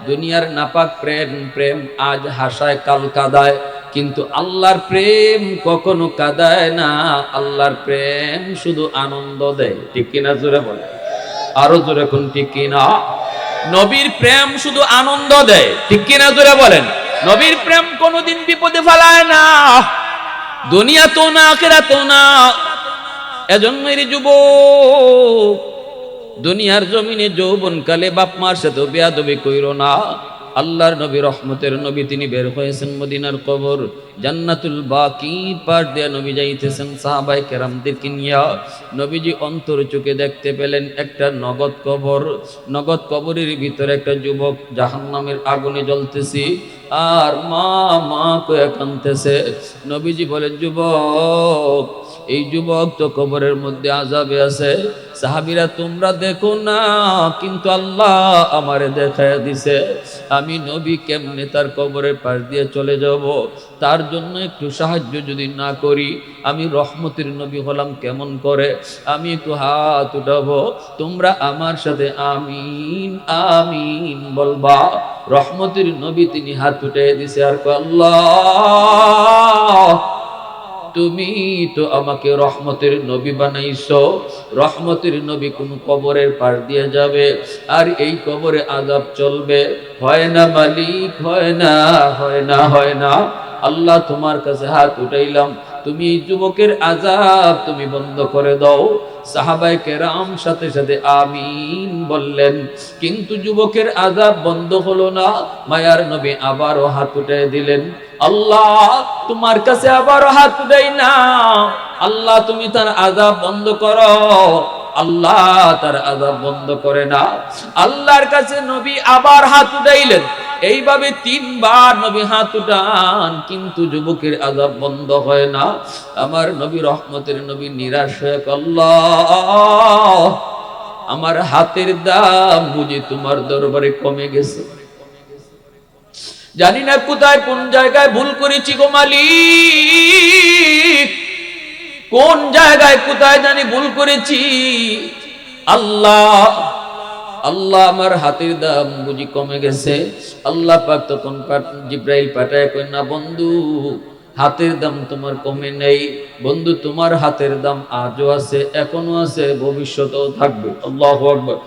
দুনিয়ার নাপাক প্রেম আজ হাসায় কাল কাঁদায়, কিন্তু আল্লাহর প্রেম কখনো কাঁদায় না। আল্লাহর প্রেম শুধু আনন্দ দেয়। ঠিক কিনা? জোরে বলে, আরো জোরে কোন ঠিক কিনা? নবীর প্রেম শুধু আনন্দ দেয়। ঠিক কিনা? জোরে বলেন। নবীর প্রেম কোনোদিন বিপদে ফেলায় না, দুনিয়া তো না আখিরাতেও না। এজন্যই যুবক, দুনিয়ার জমিনে যৌবনকালে বাপ মার সাথে বেয়াদবি কইরো না। আল্লাহর নবী, রহমতের নবী, তিনি বের হয়েছেন মদিনার কবর জান্নাতুল বাকি পার দিয়ে নবী যাইতেছেন সাহাবায়ে কেরামদেরকে নিয়া। নবীজি অন্তর চোখে দেখতে পেলেন একটা নগদ কবর। নগদ কবরের ভিতরে একটা যুবক জাহান্নামের আগুনে জ্বলতেছে আর মা মা কয়ে কাঁদতেছে। নবীজি বলেন, যুবক এই যুবক তো কবরের মধ্যে আযাবে আছে। সাহাবীরা তোমরা দেখো না, কিন্তু আল্লাহ আমারে দেখায় দিছে আমি নবী কেমনে তার কবরের পাশ দিয়ে চলে যাব। তার জন্য একটু সাহায্য যদি না করি, আমি রহমতের নবী হলাম কেমন করে? আমি একটু হাত উঠাবো, তোমরা আমার সাথে আমিন আমিন বলবা। রহমতের নবী তিনি হাত উঠিয়ে দিছে আর কয়, আল্লাহ তুমি তো আমাকে রহমতের নবী বানাইছো। রহমতের নবী কোন কবরের পাশ দিয়ে যাবে আর এই কবরে আযাব চলবে? হয় না মালিক, হয় না, হয় না, হয় না। আল্লাহ তোমার কাছে হাত উঠাইলাম, তুমি এই যুবকের আযাব তুমি বন্ধ করে দাও। সাহাবায়ে কেরাম সাথে সাথে আমিন বললেন, কিন্তু যুবকের আযাব বন্ধ হলো না। মায়ার নবী আবারও হাত উঠিয়ে দিলেন, আল্লাহ তোমার কাছে আবারও হাত উঠাই না, আল্লাহ তুমি তার আযাব বন্ধ করো। আল্লাহ তার আযাব বন্ধ করে না। আল্লাহর কাছে নবী আবার হাত উঠাইলেন। এইভাবে 3 বার নবী হাত উঠান, কিন্তু যুবকের আযাব বন্ধ হয় না। আমার নবী রহমতের নবী নিরাশ হয়ে, আল্লাহ আমার হাতের দাম বুঝি তোমার দরবারে কমে গেছে। জানি না কোথায় কোন জায়গায় ভুল করেছি গো মালিক, কোন জায়গায় কোথায় জানি ভুল করেছি। আল্লাহ আল্লাহ আমার হাতের দাম বুঝি কমে গেছে। আল্লাহ পাক তখন জিব্রাইল পাঠায় কই, না বন্ধু, হাতের দাম তোমার কমে নেই বন্ধু, তোমার হাতের দাম আজও আছে, এখনো আছে, ভবিষ্যতেও থাকবে। আল্লাহু আকবার।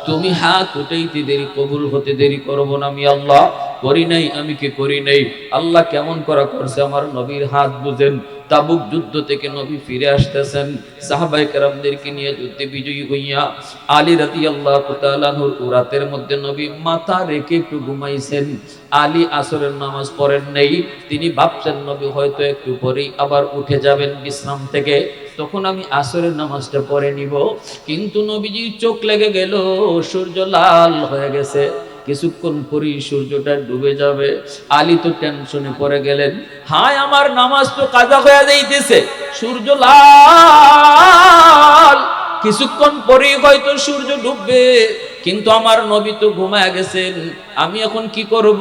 তুমি হাত উঠাইতে দেরি, কবুল হতে দেরি করব না আমি আল্লাহ। করি নাই, আমি কি করি নাই? আল্লাহ কেমন করা করছে আমার নবীর হাত বুঝেন। তাবুক যুদ্ধ থেকে নবী ফিরে আসতেছেন সাহাবায়ে কেরামদেরকে নিয়ে যুদ্ধে বিজয়ী হইয়া। আলী রাদিয়াল্লাহু তাআলা আনহুর রাতের মধ্যে নবী মাথা রেখে একটু ঘুমাইছেন। আলী আসরের নামাজ পড়েন নাই। তিনি ভাবছেন নবী হয়তো একটু পরেই আবার উঠে যাবেন বিশ্রাম থেকে, তখন আমি আসরের নামাজটা পড়ে নিব। কিন্তু নবীজির চোখ লেগে গেল, সূর্য লাল হয়ে গেছে, কিছুক্ষণ পরেই সূর্যটা ডুবে যাবে। আলী তো টেনশনে পড়ে গেলেন, হায় আমার নামাজ তো কাজা হয়ে যাইতেছে, সূর্য লাল, কিছুক্ষণ পরেই হয়তো সূর্য ডুববে, কিন্তু আমার নবী তো ঘুমায় গেছেন, আমি এখন কি করব?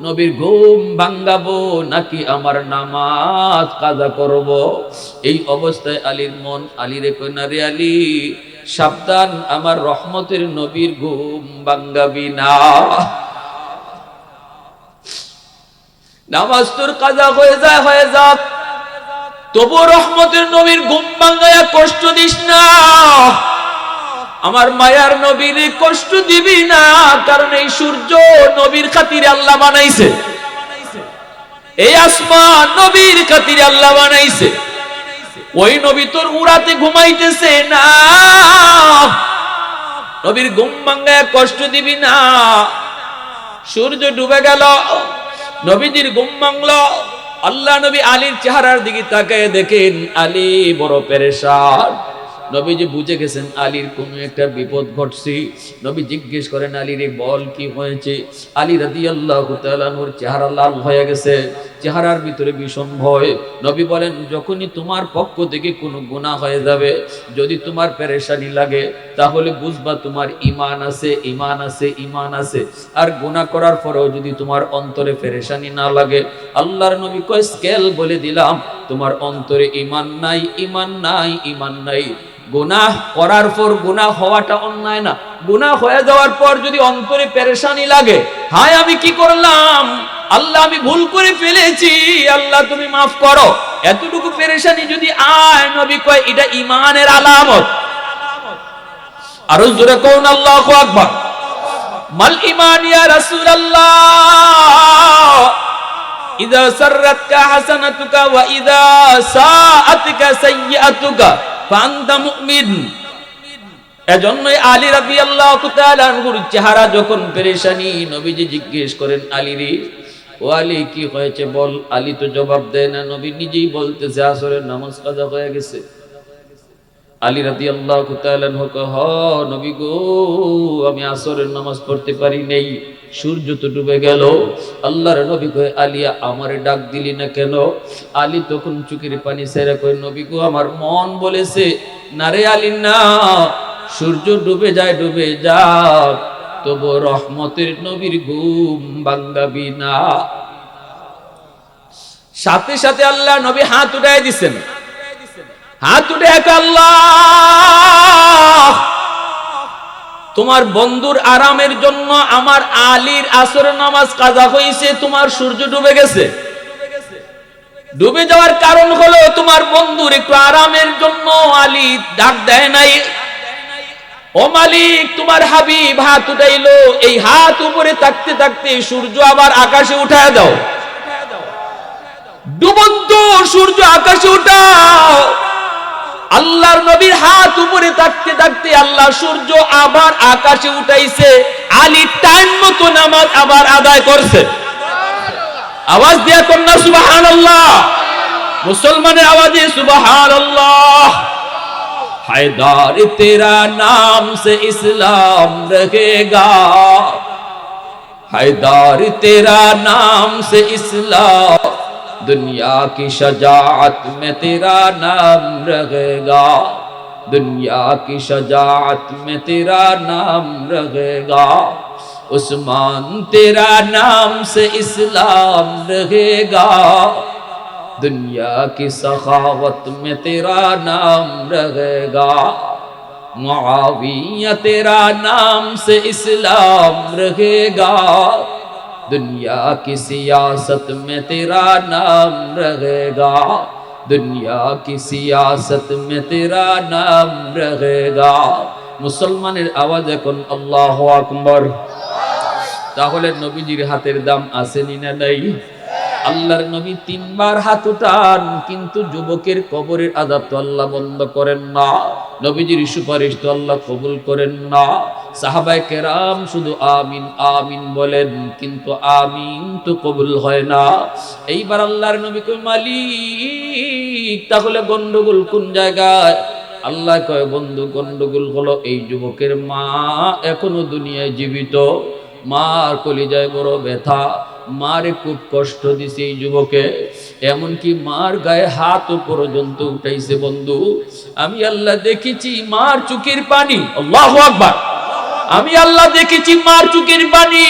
নবীর ঘুম ভাঙাবো নাকি আমার নামাজ কাজা করব? এই অবস্থায় আলীর মন আলীরে কই, না রে আলী, সাবধান, আমার রহমতের নবীর ঘুম ভাঙাবি না। নামাজ তোর কাজা হয়ে যায়, হয়ে যাক, তবু রহমতের নবীর ঘুম ভাঙায়া কষ্ট দিস না। আমার মায়ার নবীর কষ্ট দিবি না, কারণ এই সূর্য নবীর খাতিরে আল্লাহ বানাইছে, এই আসমান নবীর খাতিরে আল্লাহ বানাইছে। ওই নবী তোর উড়াতে ঘুমাইতেছে না, নবীর ঘুম ভাঙায় কষ্ট দিবি না। সূর্য ডুবে গেল, নবীজির ঘুম ভাঙলো। আল্লাহ নবী আলীর চেহারার দিকে তাকায় দেখেন আলী বড় পেরেশান। নবীজি বুঝে গেছেন আলীর কোনো একটা বিপদ ঘটছে। নবী জিজ্ঞেস করেন, আলী রে বল কি হয়েছে? আলী রাদিয়াল্লাহু তাআলা আনহুর চেহারা লাল হয়ে গেছে, চেহারার ভিতরে ভীষণ ভয়। নবী বলেন, যখনই তোমার পক্ষ থেকে কোনো গুনাহ হয়ে যাবে, যদি তোমার পেরেশানি লাগে, তাহলে বুঝবা তোমার ঈমান আছে, ঈমান আছে, ঈমান আছে। আর গুনাহ করার পরেও যদি তোমার অন্তরে পেরেশানি না লাগে, আল্লাহর নবী কয় স্কেল বলে দিলাম, তোমার অন্তরে ঈমান নাই, ঈমান নাই, ঈমান নাই। গুনাহ করার পর গুনাহ হওয়াটা অন্যায় না, গুনাহ হয়ে যাওয়ার পর যদি অন্তরে পেরেশানি লাগে, হায় আমি কি করলাম, আল্লাহ আমি ভুল করে ফেলেছি, আল্লাহ তুমি মাফ করো, এতটুকু পেরেশানি যদি আয়, নবী কয় এটা ঈমানের আলামত। আরো জোরে কোন আল্লাহু আকবার। মাল ঈমান ইয়া রাসূলুল্লাহ, ইযা সাররাতকা হাসানাতুকা ওয়া ইযা সাআতকা সাইয়্যাতুকা ফাআনতা মুমিন। এজন্যই আলী রাদিয়াল্লাহু তাআলা আনহুর চেহারা যখন পেরেশানি, নবীজি জিজ্ঞেস করেন আলী রে, ও আলী কি হয়েছে বল। আলী তো জবাব দেয় না, নবী নিজেই বলতেছে আসরের নামাজ কাজা হয়ে গেছে। আলী রাদিয়াল্লাহু তাআলা আনহু কয়, হ নবী গো, আমি আসরের নামাজ পড়তে পারি নাই, সূর্য তো ডুবে গেল। আল্লাহর নবী কয়, আলিয়া আমারে ডাক দিলি না কেন? আলী তখন চোখের পানি ছেড়ে কয়, নবী গো, আমার মন বলেছে না রে আলী না, সূর্য ডুবে যায় ডুবে যাক, তবু রহমতের নবীর ঘুম ভাঙাবি না। সাথে সাথে আল্লাহ নবী হাত উঠায় দিছেন, হাত উঠে আল্লাহ, তোমার বন্ধুর আরামের জন্য আমার আলীর আসরের নামাজ কাজা হয়েছে, তোমার সূর্য ডুবে গেছে। ডুবে যাওয়ার কারণ হলো তোমার বন্ধুর একটু আরামের জন্য আলী ডাক দেয় নাই। ও মালিক, তোমার হাবিব হাত উঠাইলো, এই হাত উপরে থাকতে থাকতে সূর্য আবার আকাশে উঠায় দাও, ডুবন্ত সূর্য আকাশে উঠাও। আল্লাহর নবীর হাত উপরে থাকতে থাকতে আল্লাহ সূর্য আবার আকাশে উঠাইছে। আলী টাইম মতো নামাজ আবার আদায় করছে। আওয়াজ দিয়া কন্যা সুবহানাল্লাহ, মুসলমানের আওয়াজে সুবহানাল্লাহ। हैदर तेरा नाम से इस्लाम रहेगा, हैदर तेरा नाम से इस्लाम, दुनिया की शजाअत में तेरा नाम रहेगा, दुनिया की शजाअत में तेरा नाम रहेगा, उस्मान तेरा नाम से इस्लाम रहेगा, दुनिया की सखावत में तेरा नाम रहेगा, मुआविया तेरा नाम से इस्लाम रहेगा, दुनिया की सियासत में तेरा नाम रहेगा, दुनिया की सियासत में तेरा नाम रहेगा। মুসলমানের আওয়াজ এখন আল্লাহু আকবার। তাহলে নবীজির হাতের দাম আসেনি না নাই? আল্লাহর নবী তিনবার হাত উঠান, কিন্তু যুবকের কবরের আযাব তো আল্লাহ বন্ধ করেন না, নবীজির সুপারিশ তো আল্লাহ কবুল করেন না। সাহাবায়ে কেরাম শুধু আমিন আমিন বলেন, কিন্তু আমিন তো কবুল হয় না। এইবার আল্লাহর নবী কয়, মালিক তাহলে গন্ডগোল কোন জায়গায়? আল্লাহ কয়, বন্ধু গন্ডগোল হলো এই যুবকের মা এখনো দুনিয়ায় জীবিত, মার কলিজায় বড় ব্যথা, মারে খুব কষ্ট দিছে এই যুবকে, এমনকি মার গায়ে হাত পর্যন্ত উঠাইছে। বন্ধু আমি আল্লাহ দেখেছি মার চোখের পানি, আল্লাহু আকবার, আমি আল্লাহ দেখেছি মার চোখের পানি,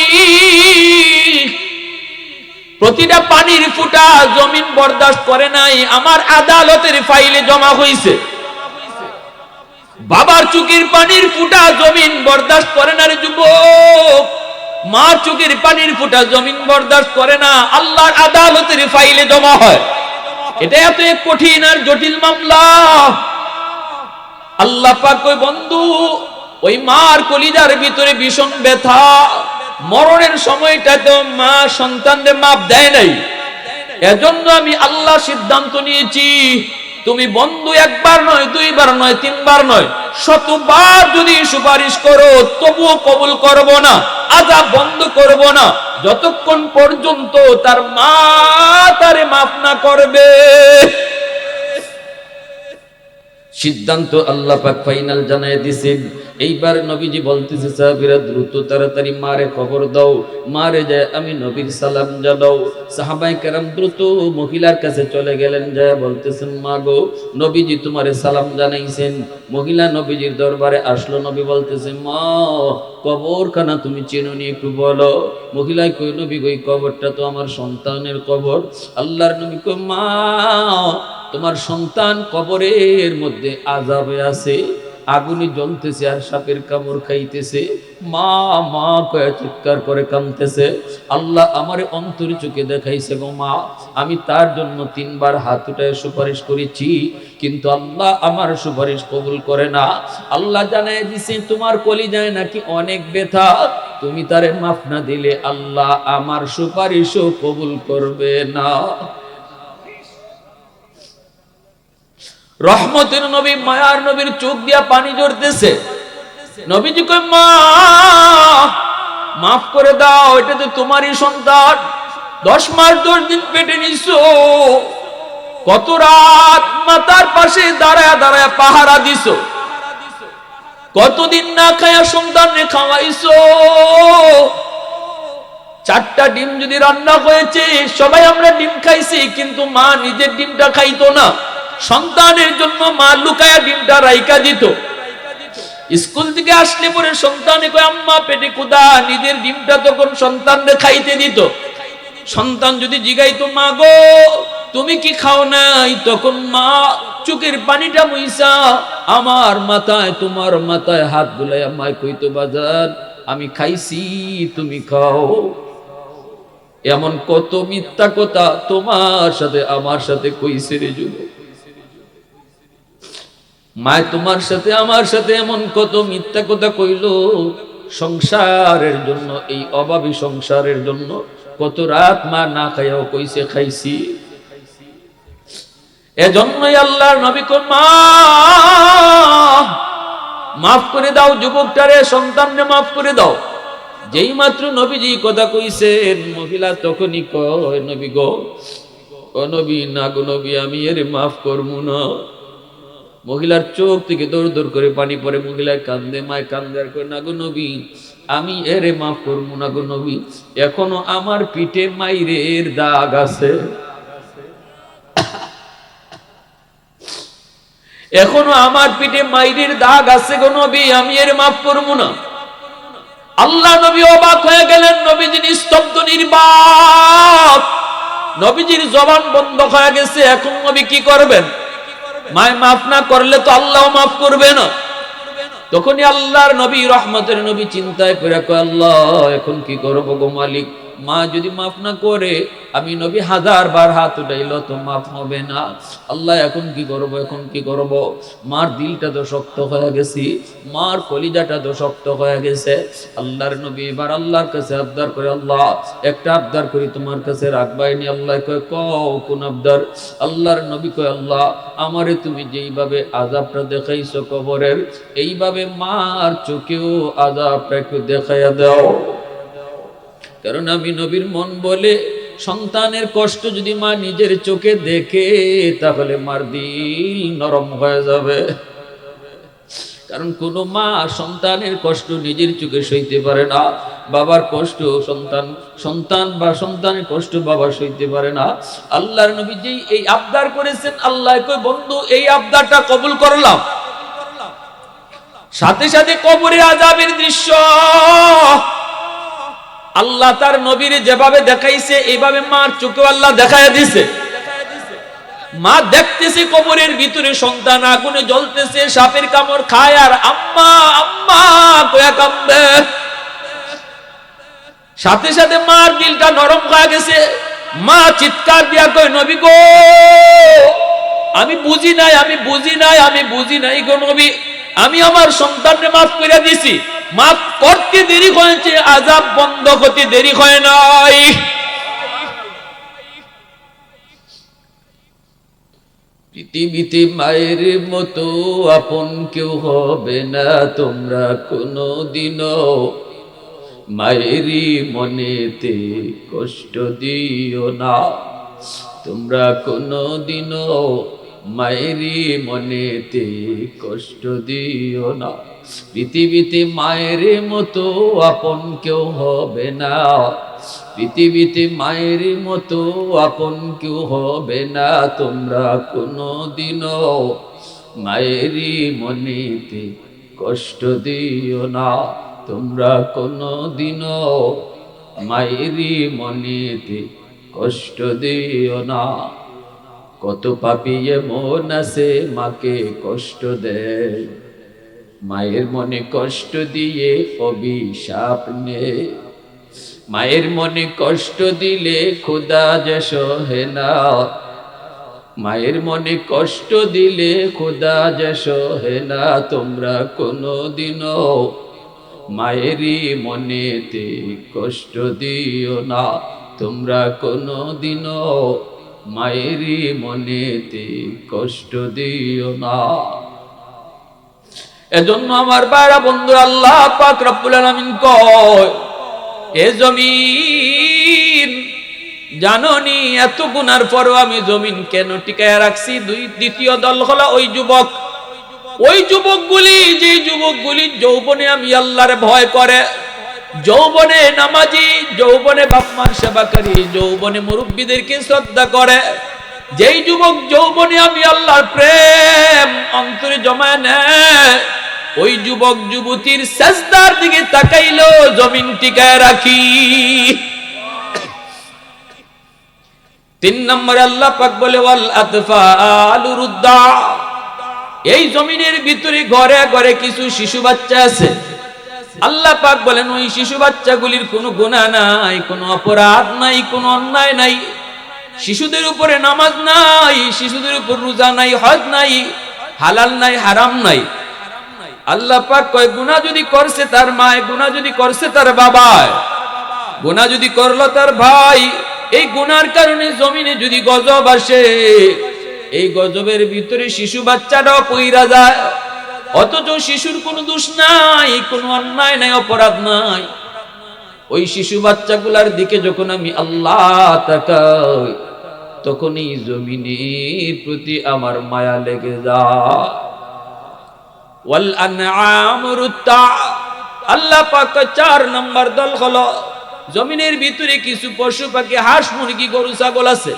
প্রতিটা পানির ফোঁটা জমিন বরদাস্ত করে নাই, আমার আদালতের ফাইলে জমা হয়েছে। বাবার চোখের পানির ফোঁটা জমিন বরদাস্ত করে না রে যুবক, মা চোখের পানির ফোঁটা জমিন বরদাস্ত করে না, আল্লাহর আদালতের ফাইলে জমা হয়। এটা এত এক কঠিন আর জটিল মামলা। আল্লাহ পাক কই, বন্ধু ওই মার কলিজার ভিতরে ভীষণ ব্যথা, মরণের সময়টাতে মা সন্তানদের মাপ দেয় নাই, এজন্য আমি আল্লাহ সিদ্ধান্ত নিয়েছি, তুমি বন্ধু একবার নয়, দুইবার নয়, তিনবার নয়, শতবার যদি সুপারিশ করো তবুও কবুল করব না, আযাব বন্ধ করব না, যতক্ষণ পর্যন্ত তার মা তারে মাফ না করবে। সিদ্ধান্ত আল্লাহ পাক ফাইনাল জানায় দিয়েছেন। এইবার নবীজি বলতেছে, সাহাবীরা দ্রুত তাড়াতাড়ি মারে খবর দাও, মারে যায় আমি নবীর সালাম জানাও। সাহাবায়ে কেরাম দ্রুত মহিলার কাছে চলে গেলেন, যায় বলতেছেন, মা গো নবীজি তোমারে সালাম জানাইছেন। মহিলা নবীজির দরবারে আসলো, নবী বলতেছে, মা কবরখানা তুমি চেনো নি, একটু বলো। মহিলায় কই, নবী ওই কবরটা তো আমার সন্তানের কবর। আল্লাহর নবী কই, মা তোমার সন্তান কবরের মধ্যে আযাবে আছে, আগুনে জ্বলতেছে আর সাপের কামড় খাইতেছে, মা মা কয়ে চিৎকার করে কাঁদতেছে। আল্লাহ আমারে অন্তর চোখে দেখাইছে গো মা, আমি তার জন্য তিনবার হাত উঠায় সুপারিশ করেছি, কিন্তু আল্লাহ আমার সুপারিশ কবুল করে না। আল্লাহ জানায় দিছে তোমার কলিজায় নাকি অনেক ব্যথা, তুমি তারে মাফ না দিলে আল্লাহ আমার সুপারিশও কবুল করবে না। রহমতের নবী মায়ার নবীর চোখ দিয়া পানি ঝরতেছে। নবীজি কই, মা মাফ করে দাও, এটা তো তোমারই সন্তান, 10 মাস 10 দিন পেটে নিছো, কত রাত মাতার পাশে দাঁড়ায় দাঁড়ায় পাহারা দিছো, কতদিন না খায়া সন্তানরে খাওয়াইছো। 4টা ডিম যদি রান্না হয়েছে, সবাই আমরা ডিম খাইছি, কিন্তু মা নিজের ডিমটা খাইতো না, সন্তানের জন্য মা লুকায়া ডিমটা রাইকা দিত। স্কুল থেকে আসলে পরে সন্তানে কয় আম্মা পেটে ক্ষুধা, নিজের ডিমটা তখন সন্তানরে খাইতে দিত। সন্তান যদি জিগাইতো মা গো তুমি কি খাও নাই, তখন মা চোখের পানিটা মুইসা আমার মাথায় তোমার মাথায় হাত বুলাইয়া মায় কইতো বাজার আমি খাইছি তুমি খাও। এমন কত মিথ্যা কথা তোমার সাথে আমার সাথে কইছে রে যুবক। মায় তোমার সাথে আমার সাথে এমন কত মিথ্যা কথা কইল সংসারের জন্য, এই অভাবী সংসারের জন্য। কত রাত মা না খাইয়াও কইছে খাইছি। এজন্যই আল্লাহর নবী কই মা মাফ করে দাও যুবকটারে, সন্তানরে মাফ করে দাও। যেই মাত্র নবীজি কথা কইছেন, মহিলা তখনই কয় নবী গো, ও নবী না গো নবী আমি এর মাফ করবো না। মহিলার চোখ থেকে দৌড় দৌড় করে পানি পড়ে, মহিলায় কান্দে, মায় কান্দে আর কয় না গো নবী আমি এরে মাফ করবো না গো নবী, এখনো আমার পিঠে মাইরের দাগ আছে, এখনো আমার পিঠে মাইরের দাগ আছে গো নবী, আমি এর মাফ করবো না। আল্লাহ নবী অবাক হয়ে গেলেন, নবীজি নিস্তব্ধ নির্বাক, নবীজির জবান বন্ধ হয়ে গেছে। এখন নবী কি করবেন? মায় মাফ না করলে তো আল্লাহ মাফ করবে না। তখনই আল্লাহর নবী রহমতের নবী চিন্তায় করে কয় আল্লাহ এখন কি করবো গো মালিক, মা যদি মাফ না করে আমি নবী 1000 বার হাত উঠাইল তো মাফ হবে না। আল্লাহ এখন কি করব, এখন কি করব? মার দিলটা তো শক্ত হয়ে গেছে, মার কলিজাটা তো শক্ত হয়ে গেছে। আল্লাহর নবী এবার আল্লাহর কাছে আবদার করে, আল্লাহ একটা আবদার করি তোমার কাছে রাখবাইনি। আল্লাহ কয় কও কোন আবদার? আল্লাহর নবী কয় আল্লাহ আমারে তুমি যেইভাবে আযাবটা দেখাইছো কবরের, এইভাবে মার চোখেও আযাবটা একটু দেখাইয়া দাও। কারণ আমি নবীর মন বলে সন্তানের কষ্ট যদি মা নিজের চোখে দেখে তাহলে মার দিল নরম হয়ে যাবে। কারণ কোন মা সন্তানের কষ্ট নিজের চোখে সইতে পারে না, বাবার কষ্ট সন্তান, সন্তান বা সন্তানের কষ্ট বাবা সইতে পারে না। আল্লাহর নবী যেই এই আবদার করেছেন, আল্লাহ কই বন্ধু এই আবদারটা কবুল করলাম। সাথে সাথে কবরের আযাবের দৃশ্য আল্লাহ তার নবীর যেভাবে দেখাইছে এইভাবে মার চোখে আল্লাহ দেখাইয়া দিছে। মা দেখতেছে কবরের ভিতরে সন্তান আগুনে জ্বলতেছে, সাপের কামড় খায় আর আম্মা আম্মা কয়া কাঁদে। সাথে সাথে মার দিলটা নরম হয়ে গেছে, মা চিৎকার দিয়া কয় নবী গো আমি বুঝি নাই, আমি বুঝি নাই, আমি বুঝি নাই গো নবী, আমি আমার সন্তানকে মাফ করে দিছি। মাফ করতে দেরি হয়েছে, আযাব বন্ধ হতে দেরি হয় নাই। পৃথিবীতে মায়ের মতো আপন কেউ হবে না, তোমরা কোনোদিনও মায়েরই মনেতে কষ্ট দিও না, তোমরা কোনোদিনও মায়েরই মনেতে কষ্ট দিও না। পৃথিবীতে মায়ের মতো আপন কেউ হবে না, পৃথিবীতে মায়ের মতো আপন কেউ হবে না, তোমরা কোনোদিনও মায়েরই মনেতে কষ্ট দিও না, তোমরা কোনোদিনও মায়েরই মনেতে কষ্ট দিও না। কত পাপী এমন আছে মাকে কষ্ট দেয়, মায়ের মনে কষ্ট দিয়ে অভিশাপ নেয়, মায়ের মনে কষ্ট দিলে খোদা যে সহে না, মায়ের মনে কষ্ট দিলে খোদা যে সহে না, তোমরা কোনোদিনও মায়েরই মনেতে কষ্ট দিও না, তোমরা কোনোদিনও মায়েরই মনেতে কষ্ট দিও না। এজন্য আমার ভাইরা বন্ধু আল্লাহ পাক রব্বুল আলামিন কয় এ জমিন জানোনি এত গুনার পরও আমি জমিন কেন টিকায় রাখছি? দ্বিতীয় দল হলো ওই যুবক, ওই যুবকগুলি, যে যুবকগুলি যৌবনে আমি আল্লাহর ভয় করে, যৌবনে নামাজি, যৌবনে বাপ মার সেবাকারী, যৌবনে মুরব্বীদেরকে শ্রদ্ধা করে, যেই যুবক যৌবনে আমি আল্লাহর প্রেম অন্তরে জমায় নেয়, ওই যুবক যুবতীর সাজদার দিকে তাকাইলো জমিন টিকায় রাখি। 3 নম্বরে আল্লাহ পাক বলে ওয়াল আতফালু রুদ্দা, এই জমিনের ভিতরে ঘরে ঘরে কিছু শিশু বাচ্চা আছে। আল্লাহ পাক বলেন ওই শিশু বাচ্চাগুলির কোনো গুনাহ নাই, কোনো অপরাধ নাই, কোনো অন্যায় নাই। শিশুদের উপরে নামাজ নাই, শিশুদের উপর রোজা নাই, হজ নাই, হালাল নাই, হারাম নাই। আল্লাহ পাক কয় গুনাহ যদি করছে তার মা, গুনাহ যদি করছে তার বাবা, গুনাহ যদি করলো তার ভাই, এই গুনার কারণে জমিনে যদি গজব আসে, এই গজবের ভিতরে শিশু বাচ্চাটাও পইরা যায়। অথচ শিশুর কোনো দোষ নাই, কোনো অন্যায় নাই, অপরাধ নাই। ওই শিশু বাচ্চাগুলার দিকে যখন আমি আল্লাহ তাকাই, তখন এই জমিনের প্রতি আমার মায়া লেগে যায়। ওয়াল আনআমু রুত্তা, আল্লাহ পাক 4 নম্বর দল হলো জমিনের ভিতরে কিছু পশু পাখি, হাঁস মুরগি গরু ছাগল আছে,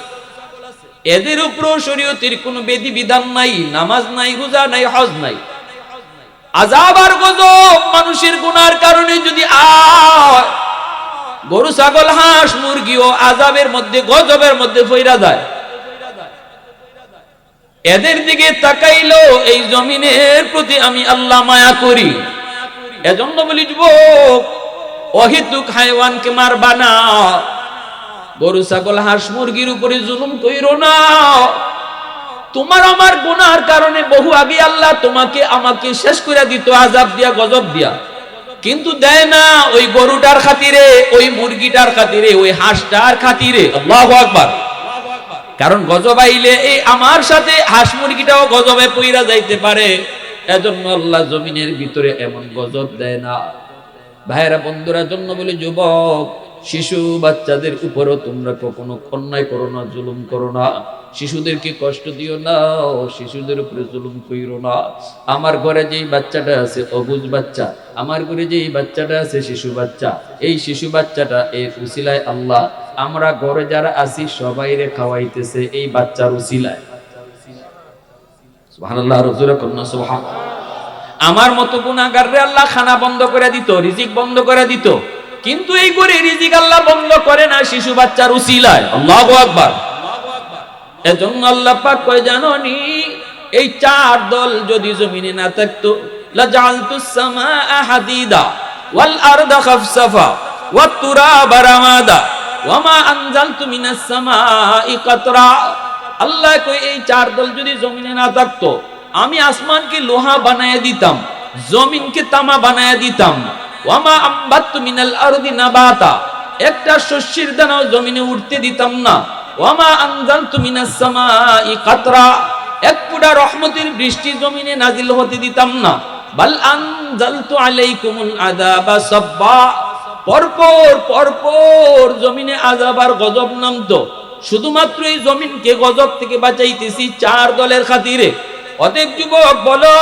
এদের উপরও শরীয়তের কোনো বিধি বিধান নাই, নামাজ নাই, রোজা নাই, হজ নাই। আযাব আর গজব মানুষের গুনার কারণে যদি আয়, গরু ছাগল হাঁস মুরগিও আযাবের মধ্যে, গজবের মধ্যে পইরা যায়। এদের দিকে তাকাইলো এই জমিনের প্রতি আমি আল্লাহ মায়া করি। এজন্য বলি যুবক, অহেতুক হায়াওয়ানকে মারবা না, গরু ছাগল হাঁস মুরগির উপরে জুলুম কইরো না। তোমার আমার গুনার কারণে বহু আগে আল্লাহ তোমাকে আমাকে শেষ করে দিত আযাব দিয়া, গজব দিয়া, কিন্তু দেয় না ওই গরুটার খাতিরে, ওই মুরগিটার খাতিরে, ওই হাঁসটার খাতিরে। আল্লাহু আকবার। কারণ গজব আইলে এই আমার সাথে হাঁস মুরগিটাও গজবে পইরা যাইতে পারে, এজন্য আল্লাহ জমিনের ভিতরে এমন গজব দেয় না। ভাইরা বন্ধুরা, জন্য বলে যুবক, শিশু বাচ্চাদের উপরও তোমরা কখনো অন্যায় করো না, জুলুম করো না, শিশুদেরকে কষ্ট দিও না, শিশুদের উপরে জুলুম কইরো না। আমার ঘরে যেই বাচ্চাটা আছে অবুঝ বাচ্চা, আমার ঘরে যেই বাচ্চাটা আছে শিশু বাচ্চা, এই শিশু বাচ্চাটা এর উসিলায় আল্লাহ আমরা ঘরে যারা আছি সবাইরে খাওয়াইতেছে এই বাচ্চার উসিলায়। সুবহানাল্লাহ, রাজুরা কন্যা সুবহান। আমার মতো গুনাহগাররে আল্লাহ খানা বন্ধ করে দিত, রিজিক বন্ধ করে দিত, কিন্তু এই করে রিজিক আল্লাহ বন্ধ করে না শিশু বাচ্চার উসিলায়। আল্লাহু আকবার। এজন্য আল্লাহ পাক কয় জানোনি, এই 4 দল যদি জমিনে না থাকতো, লাজালতুস সামাআ হাদিদা ওয়াল আরদা খাফসাফা ওয়াত তুরাবা রামাদা ওয়ামা আনজালতু মিনাস সামাই কাতরা। আল্লাহ কয় এই 4 দল যদি জমিনে না থাকতো, আমি আসমানকে লোহা বানায়া দিতাম, জমিনকে তামা বানায়া দিতাম। ওয়ামা আম্বাতু মিনাল আরদি নাবাতা, একটা শস্যের দানাও জমিনে উঠতে দিতাম না। ওয়ামা আনজালতু মিনাস সামাই কাতরা, এক ফোঁটা রহমতের বৃষ্টি জমিনে নাজিল হতে দিতাম না। বাল আনজালতু আলাইকুমুল আযাবা সাব্বা, পরপর পরপর জমিনে আযাব আর গজব নামতো, শুধুমাত্র এই জমিনকে গজব থেকে বাঁচাইতেছি 4 দলের খাতিরে। অতএব যুবক বলো,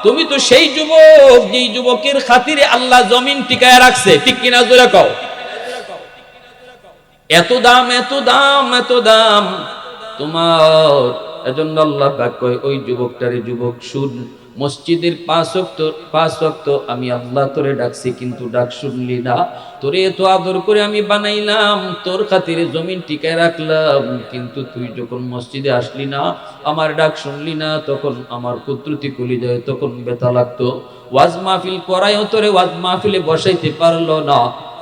তুমি তো সেই যুবক যেই যুবকের খাতিরে আল্লাহ জমিন টিকায় রাখছে, ঠিক কিনা জোরে কও। এত দাম, এত দাম, এত দাম তোমার। এজন্য আল্লাহ পাক কয় ওই যুবকটারে, যুবক শুন, মসজিদের 5 ওয়াক্ত আমি আল্লাহ তোরে ডাকছি, কিন্তু ডাক শুনলি না। তোরে এত আদর করে আমি বানাইলাম, তোর খাতিরে জমিন টিকায় রাখলাম, কিন্তু তুই যখন মসজিদে আসলি না, আমার ডাক শুনলি না, তখন আমার কুদরতি কলিজায় তখন ব্যথা লাগতো। ওয়াজ মাহফিল করায়ও তোরে ওয়াজ মাহফিলে বসাইতে পারলো না।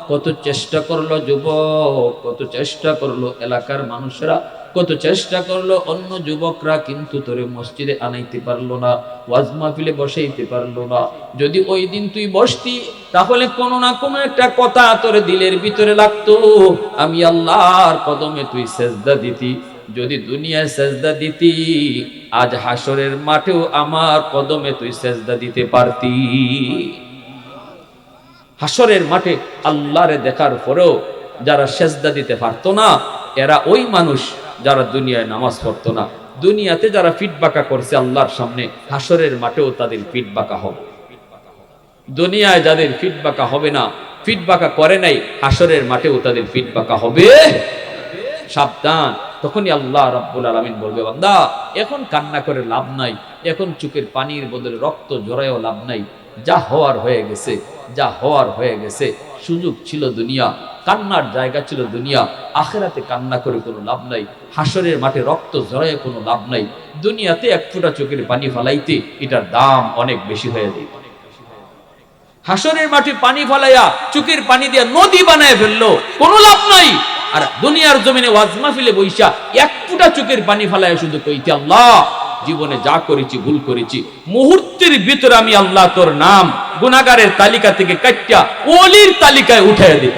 কত চেষ্টা করলো যুবক, কত চেষ্টা করলো এলাকার মানুষরা, কত চেষ্টা করলো অন্য যুবকরা, কিন্তু তোরে মসজিদে আনাইতে পারলো না, ওয়াজ মাহফিলে বসাইতে পারলো না। যদি ওই দিন তুই বসতি, তাহলে কোনো না কোনো একটা কথা তোর দিলের ভিতরে লাগতো, আমি আল্লাহর কদমে তুই সেজদা দিতি। যদি দুনিয়ায় সেজদা দিতি, আজ হাসরের মাঠেও আমার কদমে তুই সেজদা দিতে পারতি। হাসরের মাঠে আল্লাহরে দেখার পরেও যারা সেজদা দিতে পারতো না, এরা ওই মানুষ যারা দুনিয়ায় নামাজ পড়তো না, দুনিয়াতে যারা ফিটবাকা করছে আল্লাহর সামনে, হাসরের মাঠেও তাদের ফিটবাকা হবে। দুনিয়ায় যাদের ফিটবাকা হবে না, ফিটবাকা করে নাই, হাসরের মাঠেও তাদের ফিটবাকা হবে। সাবধান। তখনই আল্লাহ রাব্বুল আলামিন বলবে, বান্দা এখন কান্না করে লাভ নাই, এখন চোখের পানির বদলে রক্ত ঝরায়ও লাভ নাই, যা হওয়ার হয়ে গেছে, যা হওয়ার হয়ে গেছে। সুযোগ ছিল দুনিয়া, কান্নার জায়গা ছিল দুনিয়া, আখিরাতে কান্না করে কোনো লাভ নাই, হাসরের মাঠে রক্ত ঝরায় কোনো লাভ নাই। দুনিয়াতে এক ফোঁটা চোখের পানি ফালাইতে এটার দাম অনেক বেশি হয়ে যায়। হাসরের মাঠে পানি ফালাইয়া চোখের পানি দিয়ে নদী বানায় ফেললো, কোনো লাভ নাই। আর দুনিয়ার জমিনে ওয়াজ মাহফিলে বইসা এক ফোঁটা চোখের পানি ফালাইয়া শুধু কইতে, আল্লাহ জীবনে যা করেছি ভুল করেছি, মুহূর্তের ভিতরে আমি আল্লাহ তোর নাম গুনাহগারের তালিকা থেকে কাটিয়া ওলির তালিকায় উঠাইয়া দিই।